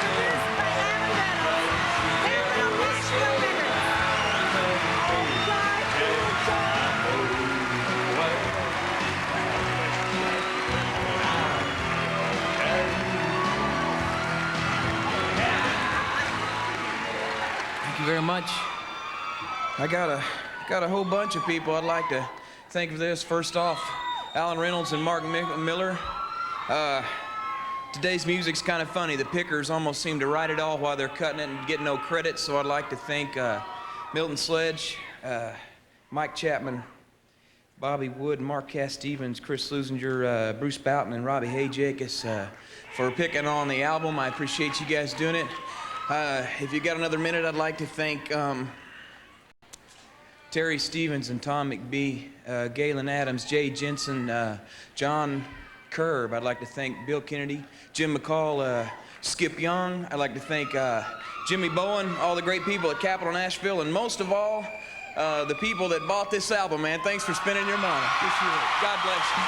produced by Alan Reynolds, Capitol Nashville Records. Thank you very much. I got a whole bunch of people I'd like to thank for this. First off, Alan Reynolds and Mark Miller. Today's music's kind of funny. The pickers almost seem to write it all while they're cutting it and get no credit, so I'd like to thank Milton Sledge, Mike Chapman, Bobby Wood, Mark Cass Stevens, Chris Lusinger, Bruce Boughton, and Robbie Hajakis for picking on the album. I appreciate you guys doing it. If you got another minute, I'd like to thank Terry Stevens and Tom McBee, Galen Adams, Jay Jensen, John Curb. I'd like to thank Bill Kennedy, Jim McCall, Skip Young. I'd like to thank Jimmy Bowen, all the great people at Capitol Nashville, and most of all, the people that bought this album, man. Thanks for spending your money. Appreciate it. God bless you.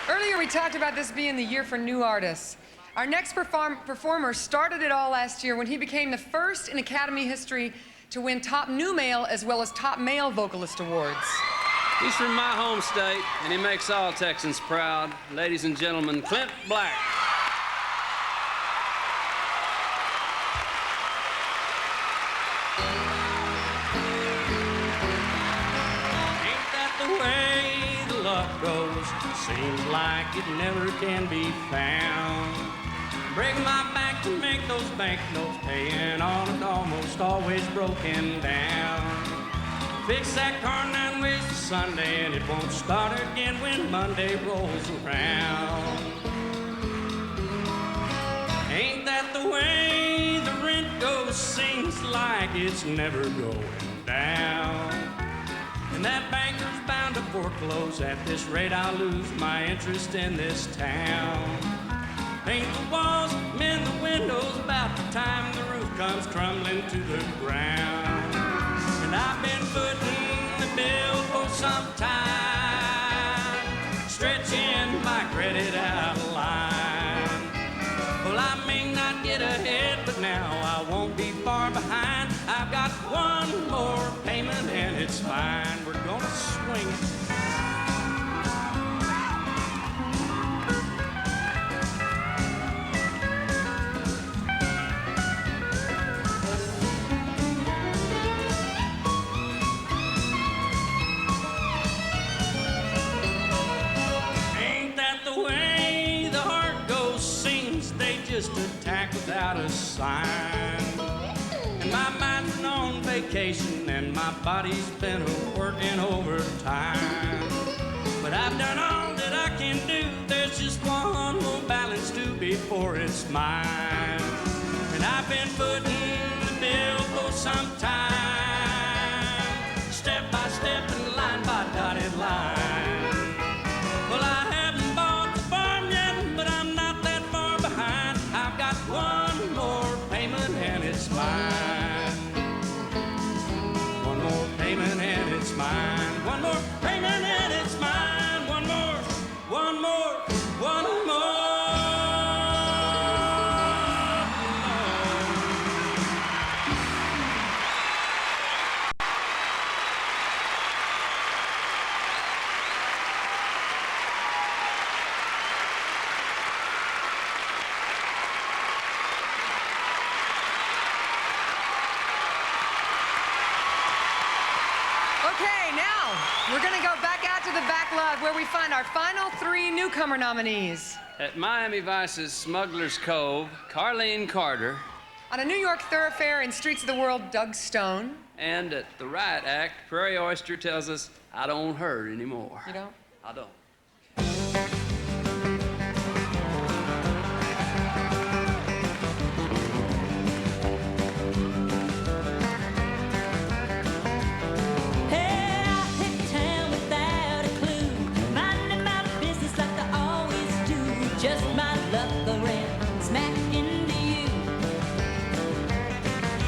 Earlier, we talked about this being the year for new artists. Our next performer started it all last year when he became the first in Academy history to win Top New Male as well as Top Male Vocalist Awards. He's from my home state, and he makes all Texans proud. Ladies and gentlemen, Clint Black. Ain't that the way the luck goes? Seems like it never can be found. Break my back to make those banknotes, paying on it almost always broken down. Fix that car 9 ways to Sunday, and it won't start again when Monday rolls around. Ain't that the way the rent goes? Seems like it's never going down. And that banker's bound to foreclose. At this rate, I'll lose my interest in this town. Paint the walls, mend the windows, about the time the roof comes crumbling to the ground. And I've been footing the bill for some time, stretching my credit out of line. Well, I may not get ahead, but now I won't be far behind. I've got one more payment and it's fine. We're gonna swing it. just a tack without a sign. And my mind's been on vacation and my body's been working overtime. But I've done all that I can do. There's just one more balance due before it's mine. And I've been footing the bill for some time, step by step and line by dotted line. Well, I haven't bought the farm yet, but I'm not that far behind. I've got one more payment and it's mine. One more payment and it's mine. One more payment and it's mine. One more, one more, one more. Okay, now we're going to go back out to the back lot where we find our final 3 newcomer nominees. At Miami Vice's Smuggler's Cove, Carlene Carter. On a New York thoroughfare in Streets of the World, Doug Stone. And at the Riot Act, Prairie Oyster tells us, I don't hurt anymore. You don't? I don't. Hey, I hit town without a clue, minding my business like I always do. Just my luck around, smack into you.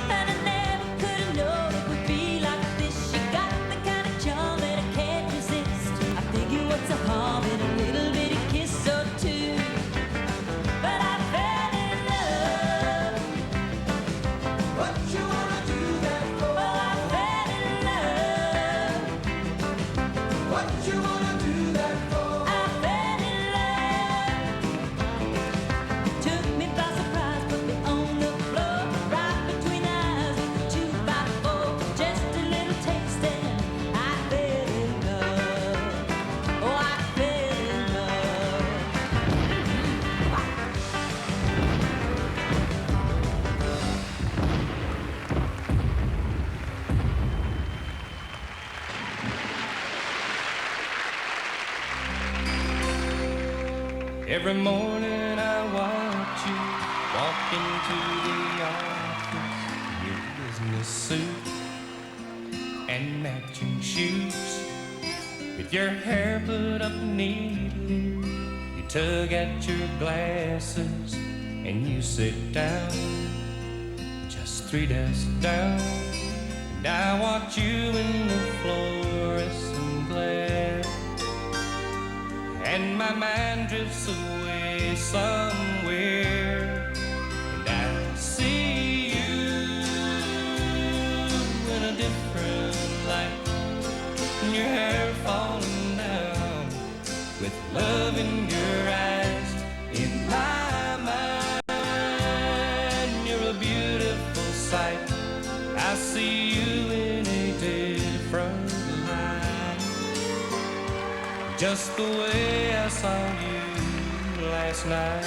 And I never could have known it would be like this. You got the kind of charm that I can't resist. I figure what's a harm in a little bitty kiss or two. But I fell in love. What you wanna do that for? Well, I fell in love. What you wanna do that for? I fell in love. Took me by surprise, put me on the floor, right between the eyes with the 2x4. Just a little taste and I fell in love. Oh, I fell in love. Every morning I watch you walk into the office in your business suit and matching shoes. With your hair put up neatly, you tug at your glasses and you sit down, just 3 desks down. And I watch you in the fluorescent glare, and my mind drifts away somewhere, and I see you in a different light, and your hair falling down, with love in your eyes. In my mind, you're a beautiful sight. I see you in a different light, just the way I saw you last night.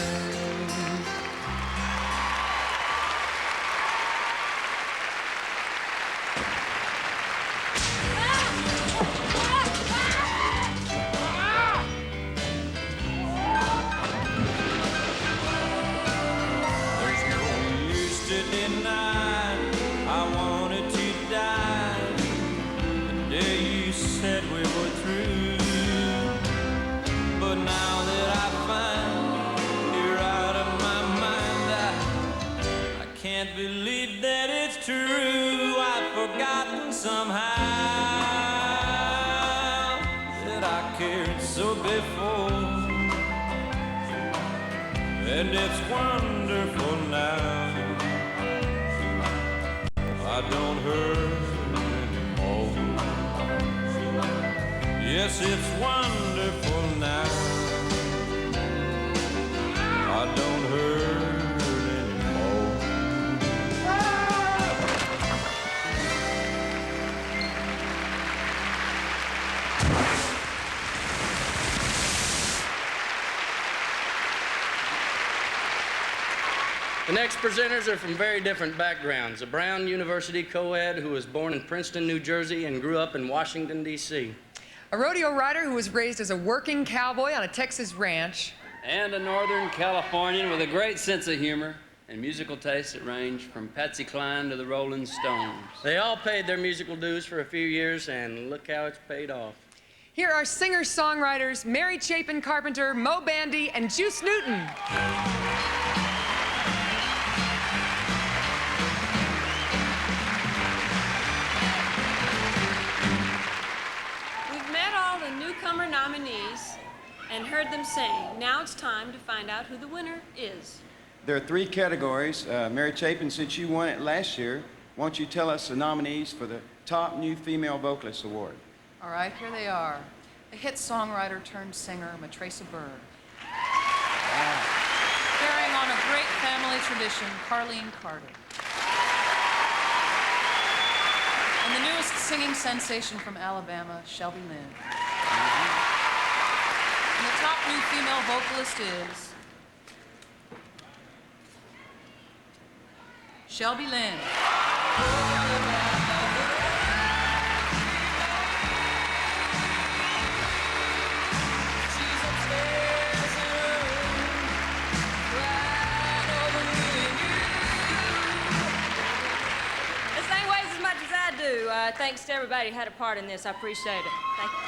There's no use to deny I wanted to die the day you said we were through. But now that I find you're out of my mind, I can't believe that it's true. I've forgotten somehow that I cared so before, and it's wonderful now. I don't hurt anymore. Yes, it's wonderful now. I don't hurt anymore. The next presenters are from very different backgrounds. A Brown University co-ed who was born in Princeton, New Jersey and grew up in Washington, D.C. A rodeo rider who was raised as a working cowboy on a Texas ranch. And a Northern Californian with a great sense of humor and musical tastes that range from Patsy Cline to the Rolling Stones. They all paid their musical dues for a few years, and look how it's paid off. Here are singer-songwriters Mary Chapin Carpenter, Mo Bandy, and Juice Newton. We've met all the newcomer nominees and heard them sing. Now it's time to find out who the winner is. There are 3 categories. Mary Chapin, since you won it last year, won't you tell us the nominees for the Top New Female Vocalist Award? All right, here they are. A hit songwriter turned singer, Mattea Bird. Carrying on a great family tradition, Carleen Carter. And the newest singing sensation from Alabama, Shelby Lynn. And the top new female vocalist is Shelby Lynn. This thing weighs as much as I do. Thanks to everybody who had a part in this. I appreciate it. Thank you.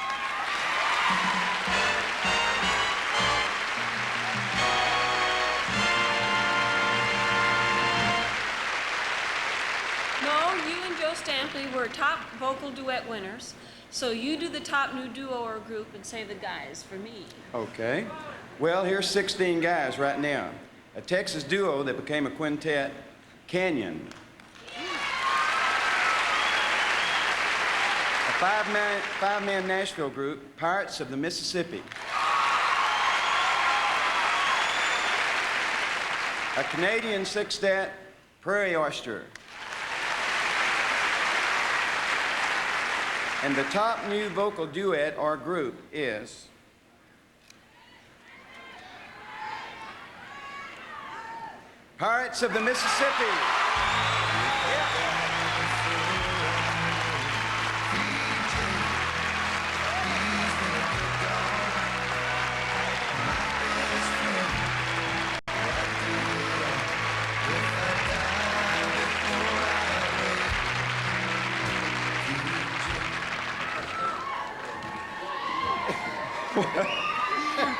Stampley were top vocal duet winners, so you do the top new duo or group and say the guys for me. Okay. Well, here's 16 guys right now. A Texas duo that became a quintet, Canyon. A five-man Nashville group, Pirates of the Mississippi. A Canadian sextet, Prairie Oyster. And the top new vocal duet or group is Pirates of the Mississippi.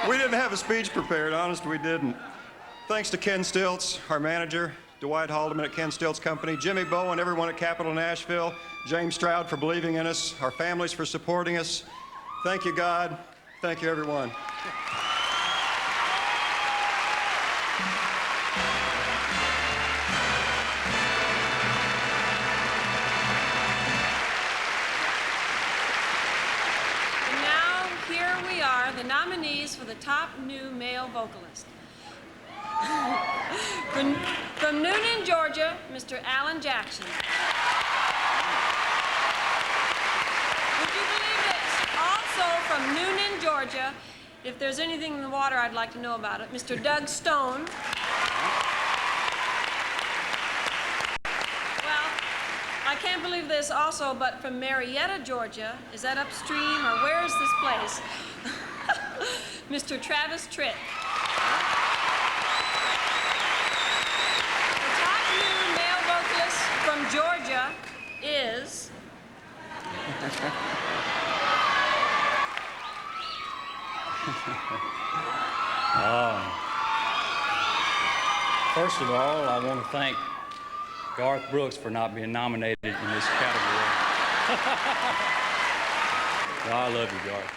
We didn't have a speech prepared, honest, we didn't. Thanks to Ken Stilts, our manager, Dwight Haldeman at Ken Stilts Company, Jimmy Bowen, everyone at Capitol Nashville, James Stroud for believing in us, our families for supporting us. Thank you, God. Thank you, everyone. The nominees for the top new male vocalist. From Noonan, Georgia, Mr. Alan Jackson. Would you believe this? Also from Noonan, Georgia, if there's anything in the water I'd like to know about it, Mr. Doug Stone. Well, I can't believe this also, but from Marietta, Georgia, is that upstream or where is this place? Mr. Travis Tritt. The top new male vocalist from Georgia is... First of all, I want to thank Garth Brooks for not being nominated in this category. I love you, Garth.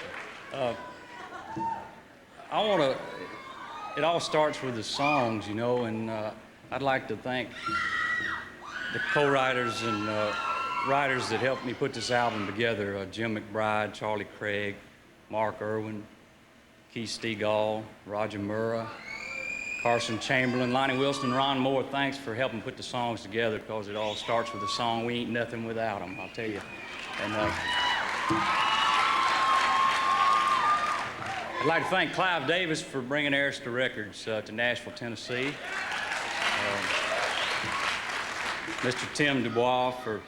It all starts with the songs, you know, and I'd like to thank the co-writers and writers that helped me put this album together, Jim McBride, Charlie Craig, Mark Irwin, Keith Stegall, Roger Murrah, Carson Chamberlain, Lonnie Wilson, Ron Moore. Thanks for helping put the songs together, because it all starts with a song. We ain't nothing without them, I'll tell you. And I'd like to thank Clive Davis for bringing Arista Records to Nashville, Tennessee. Mr. Tim Dubois for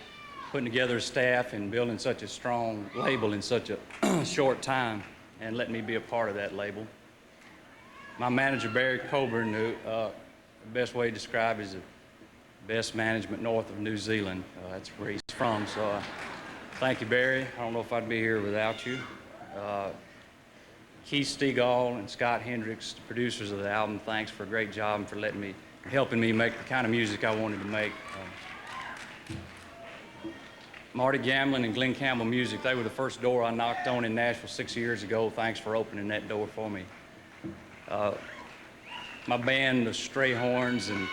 putting together a staff and building such a strong label in such a short time and letting me be a part of that label. My manager, Barry Coburn, who the best way to describe is the best management north of New Zealand. That's where he's from, so thank you, Barry. I don't know if I'd be here without you. Keith Stegall and Scott Hendricks, the producers of the album, thanks for a great job and for helping me make the kind of music I wanted to make. Marty Gamlin and Glenn Campbell Music, they were the first door I knocked on in Nashville 6 years ago. Thanks for opening that door for me. My band, the Stray Horns, and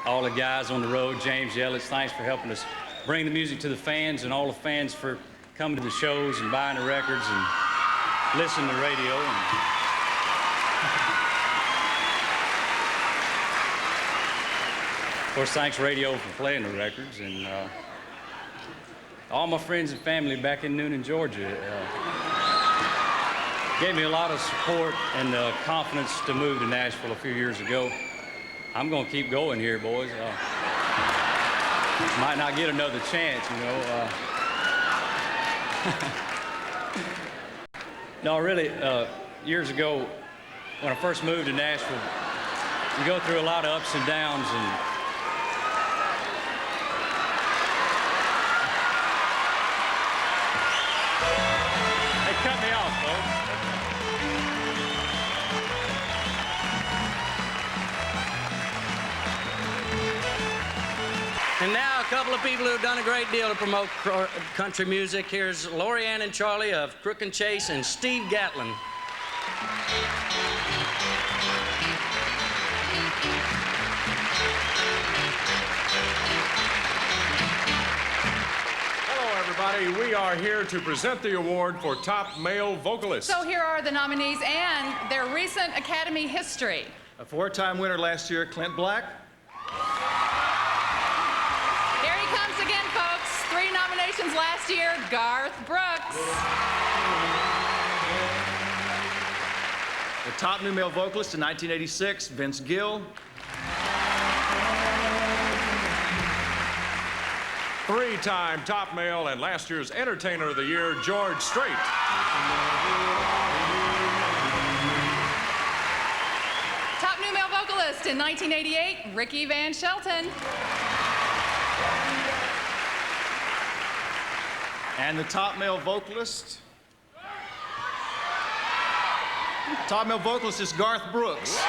all the guys on the road, James Yellis, thanks for helping us bring the music to the fans, and all the fans for coming to the shows and buying the records and listening to the radio. Of course, thanks radio for playing the records, and all my friends and family back in Noonan, Georgia. Gave me a lot of support and confidence to move to Nashville a few years ago. I'm gonna keep going here, boys. Might not get another chance, you know. No, really, years ago, when I first moved to Nashville, you go through a lot of ups and downs, and they cut me off, folks. And now a couple of people who've done a great deal to promote country music. Here's Lori Ann and Charlie of Crook and Chase and Steve Gatlin. Hello, everybody. We are here to present the award for Top Male Vocalist. So here are the nominees and their recent Academy history. A four-time winner last year, Clint Black. Here he comes again, folks. 3 nominations last year, Garth Brooks. The top new male vocalist in 1986, Vince Gill. 3-time top male and last year's Entertainer of the Year, George Strait. Top new male vocalist in 1988, Ricky Van Shelton. And the top male vocalist is Garth Brooks.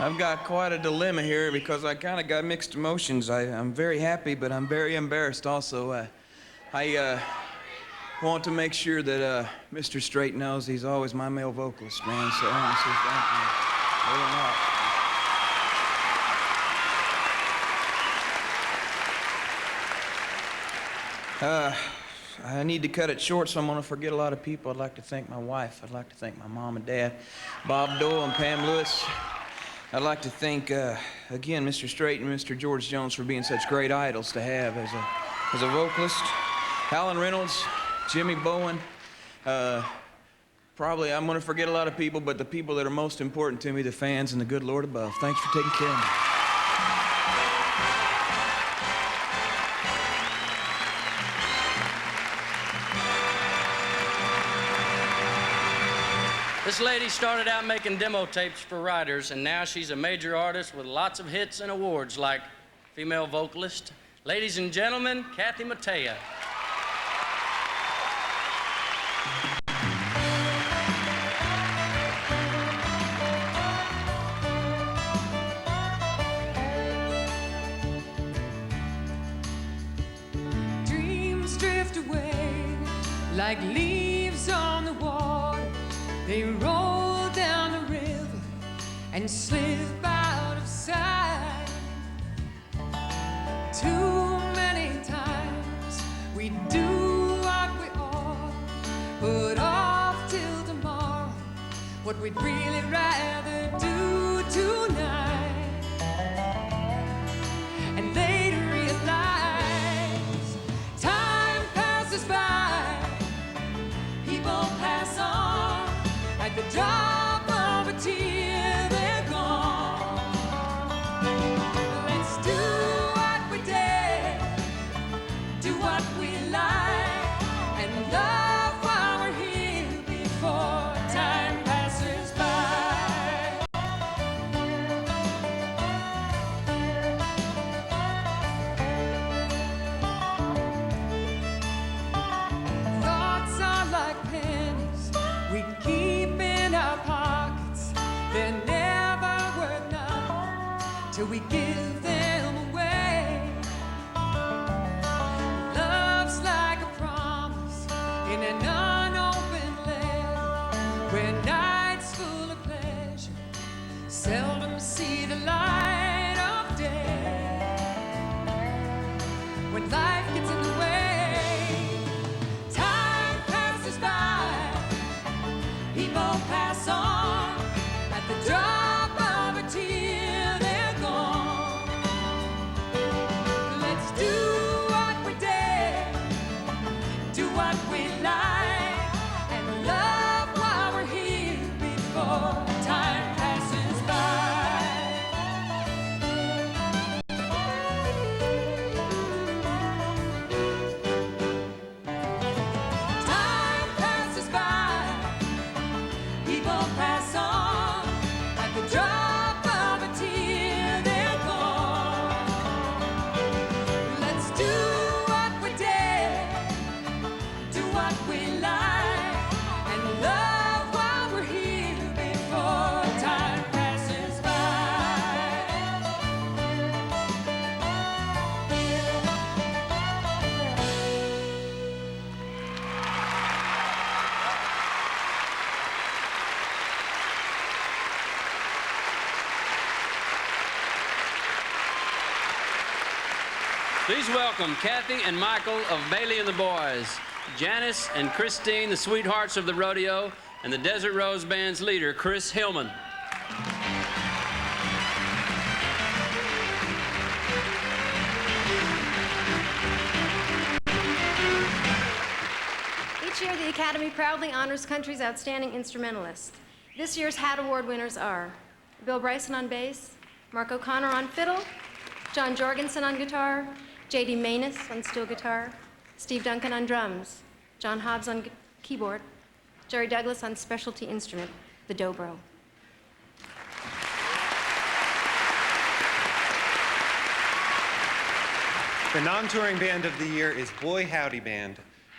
I've got quite a dilemma here because I kind of got mixed emotions. I'm very happy, but I'm very embarrassed also. I want to make sure that Mr. Strait knows he's always my male vocalist, man, so I want to say thank you very much. I need to cut it short, so I'm going to forget a lot of people. I'd like to thank my wife. I'd like to thank my mom and dad, Bob Dole and Pam Lewis. I'd like to thank, again, Mr. Strait and Mr. George Jones for being such great idols to have as a vocalist. Alan Reynolds, Jimmy Bowen. Probably I'm going to forget a lot of people, but the people that are most important to me, the fans and the good Lord above. Thanks for taking care of me. This lady started out making demo tapes for writers, and now she's a major artist with lots of hits and awards like female vocalist. Ladies and gentlemen, Kathy Mattea. Dreams drift away like leaves on the water. They roll down the river and slip out of sight. Too many times we do what we ought, we'd really rather do tonight. And they'd realize time passes by, people pass on at the drop of a tear, they're gone. Let's do what we dare, do what we like, and love while we're here before time passes by. Thoughts are like pennies we can keep in our pockets. They're never worth nothing till we give them away. Love's like a promise in an unopened letter, where nights full of pleasure seldom see the light of day. When life gets in the way, time passes by, people pass on at the drop of a tear, they're gone. Let's do what we dare, do what we like, and love while we're here before time passes by. Time passes by, people pass on at the drop of a tear, they're gone. Let's do what we dare, do what we like, and love while we're here before time passes by. Please welcome Kathy and Michael of Bailey and the Boys, Janice and Christine, the sweethearts of the rodeo, and the Desert Rose Band's leader, Chris Hillman. Each year, the Academy proudly honors country's outstanding instrumentalists. This year's Hat Award winners are Bill Bryson on bass, Mark O'Connor on fiddle, John Jorgensen on guitar, J.D. Manus on steel guitar, Steve Duncan on drums, John Hobbs on keyboard, Jerry Douglas on specialty instrument, the dobro. The non-touring band of the year is Boy Howdy Band.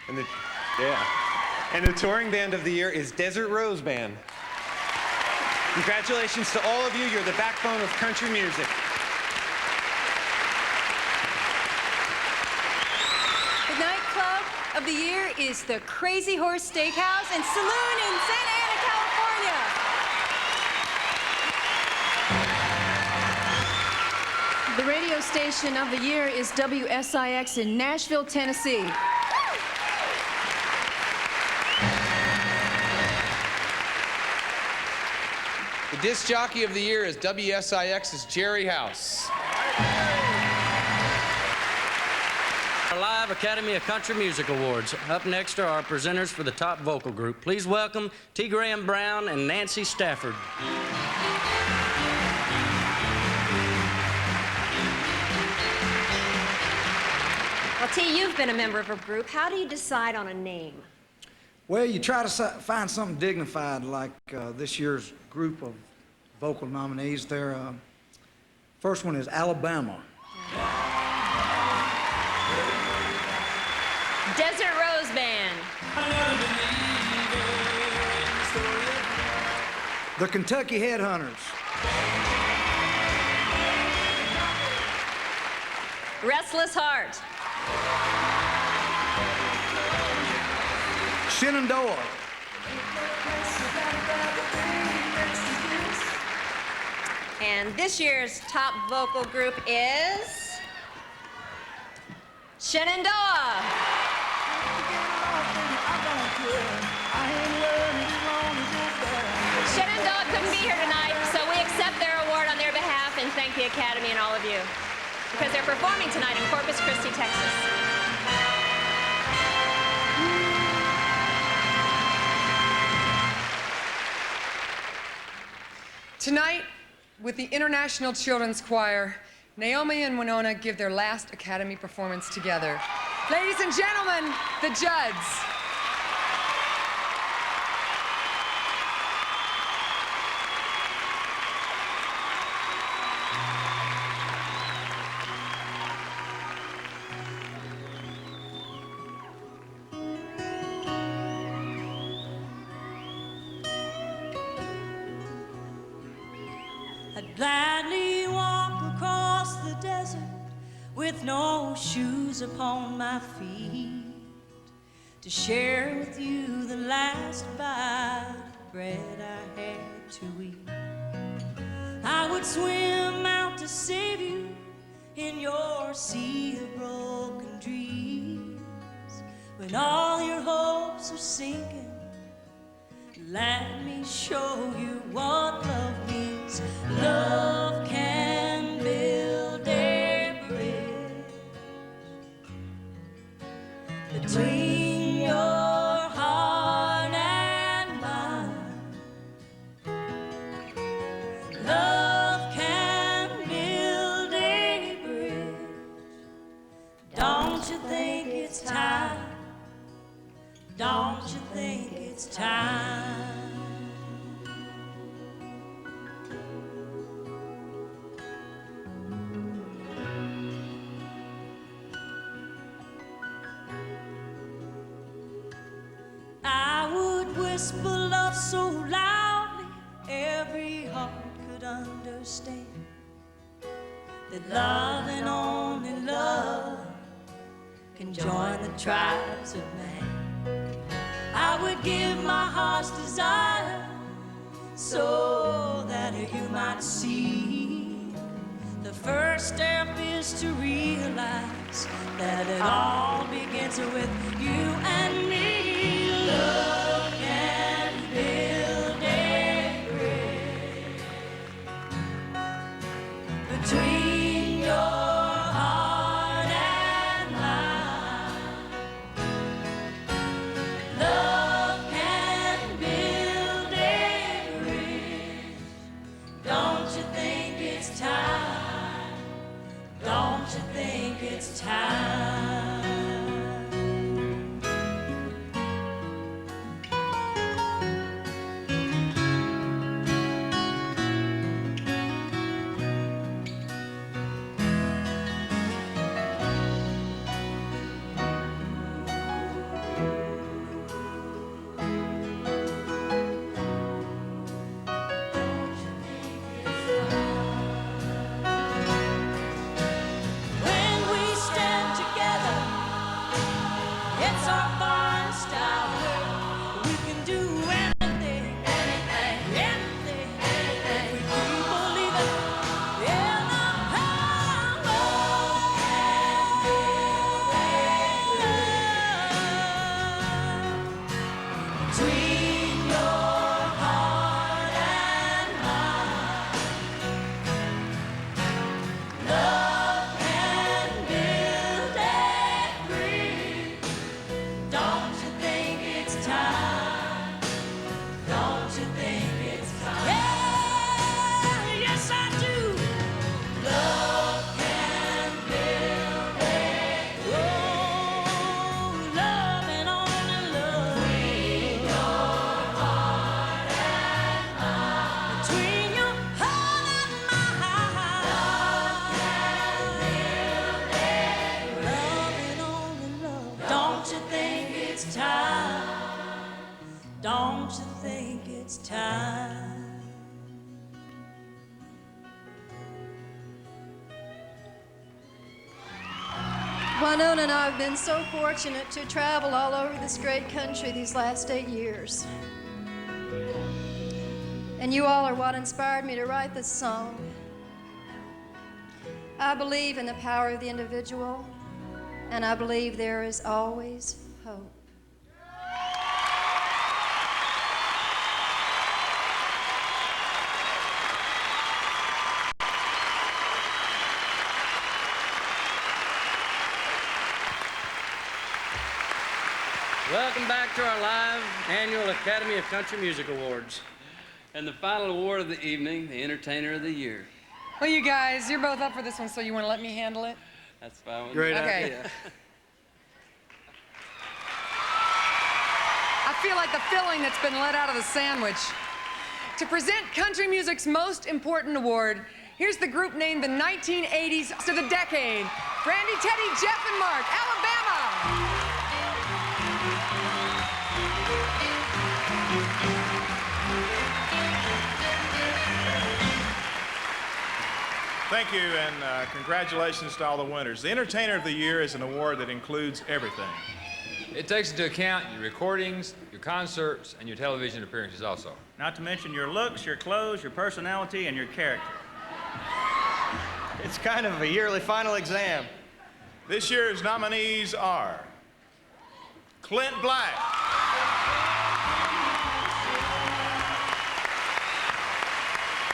And the touring band of the year is Desert Rose Band. Congratulations to all of you. You're the backbone of country music. The nightclub of the year is the Crazy Horse Steakhouse and Saloon in Santa Ana, California. The radio station of the year is WSIX in Nashville, Tennessee. The disc jockey of the year is WSIX's Jerry House. Our live Academy of Country Music Awards. Up next are our presenters for the top vocal group. Please welcome T. Graham Brown and Nancy Stafford. Well, T, you've been a member of a group. How do you decide on a name? Well, you try to find something dignified like this year's group of vocal nominees. Their first one is Alabama. Desert Rose Band. The Kentucky Headhunters. Restless Heart. Shenandoah. And this year's top vocal group is Shenandoah. Shenandoah. to thank the Academy and all of you because they're performing tonight in Corpus Christi, Texas. Tonight, with the International Children's Choir, Naomi and Winona give their last Academy performance together. Ladies and gentlemen, the Judds. I'd gladly walk across the desert with no shoes upon my feet to share with you the last bite of bread I had to eat. I would swim out to save you in your sea of broken dreams. When all your hopes are sinking, let me show you what love means. Love can build a bridge between your heart and mine. Love can build a bridge. Don't you think it's time? Don't you think it's time? I would whisper love so loudly every heart could understand that love and only love can join the tribes of man. I would give my heart's desire so that you might see. The first step is to realize that it all begins with you and me. Love can build a bridge between your heart and mine. Love can build a bridge. Don't you think it's time? Don't you think it's time? Don't you think it's time? Winona and I have been so fortunate to travel all over this great country these last 8 years. And you all are what inspired me to write this song. I believe in the power of the individual, and I believe there is always hope. Welcome back to our live annual Academy of Country Music Awards. And the final award of the evening, the Entertainer of the Year. Well, you guys, you're both up for this one, so you want to let me handle it? That's fine with Great me. idea. I feel like the filling that's been let out of the sandwich. To present country music's most important award, here's the group named the 1980s to the decade. Randy, Teddy, Jeff, and Mark, Alabama. Thank you, and congratulations to all the winners. The Entertainer of the Year is an award that includes everything. It takes into account your recordings, your concerts, and your television appearances also. Not to mention your looks, your clothes, your personality, and your character. It's kind of a yearly final exam. This year's nominees are Clint Black,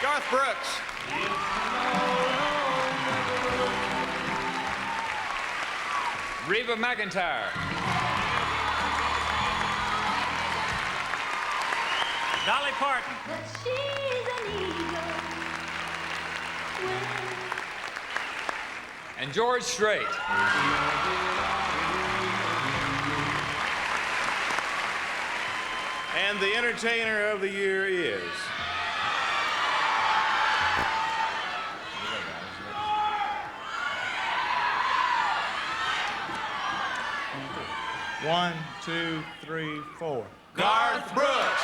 Garth Brooks, Reba McEntire, Dolly Parton, and George Strait. and the Entertainer of the Year is... One, two, three, four. Garth Brooks.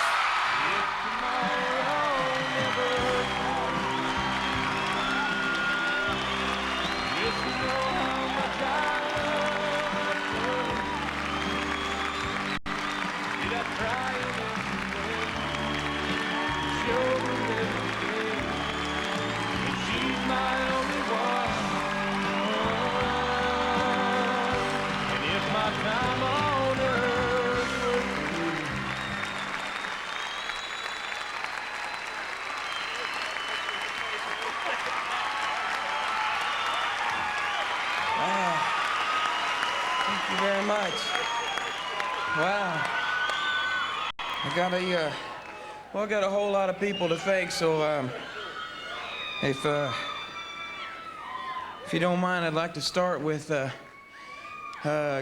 Thank you very much. Wow. I got a whole lot of people to thank, so if you don't mind, I'd like to start with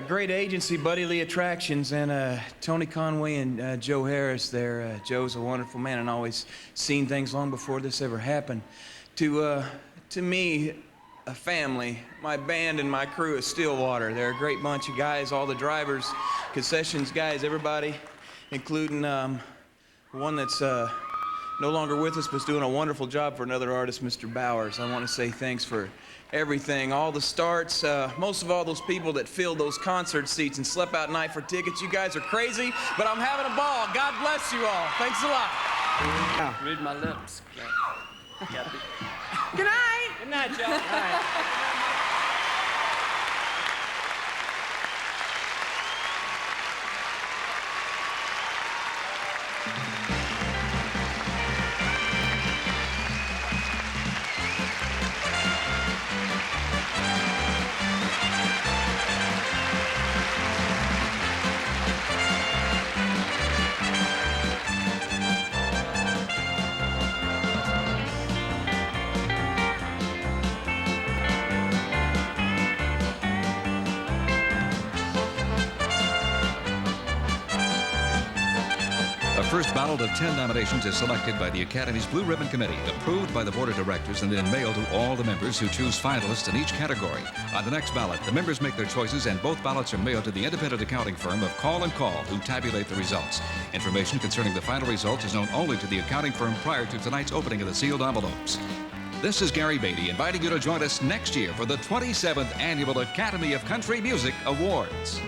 great agency, Buddy Lee Attractions, and Tony Conway and Joe Harris there. Joe's a wonderful man and always seen things long before this ever happened. To me, a family, my band and my crew is Stillwater. They're a great bunch of guys, all the drivers, concessions guys, everybody, including one that's no longer with us but's doing a wonderful job for another artist, Mr. Bowers. I want to say thanks for everything, all the starts, most of all those people that filled those concert seats and slept out night for tickets. You guys are crazy, but I'm having a ball. God bless you all. Thanks a lot. Read my lips. Good night. Good night, y'all. A first ballot of 10 nominations is selected by the Academy's Blue Ribbon Committee, approved by the Board of Directors, and then mailed to all the members who choose finalists in each category. On the next ballot, the members make their choices, and both ballots are mailed to the independent accounting firm of Call & Call, who tabulate the results. Information concerning the final results is known only to the accounting firm prior to tonight's opening of the sealed envelopes. This is Gary Beatty inviting you to join us next year for the 27th Annual Academy of Country Music Awards.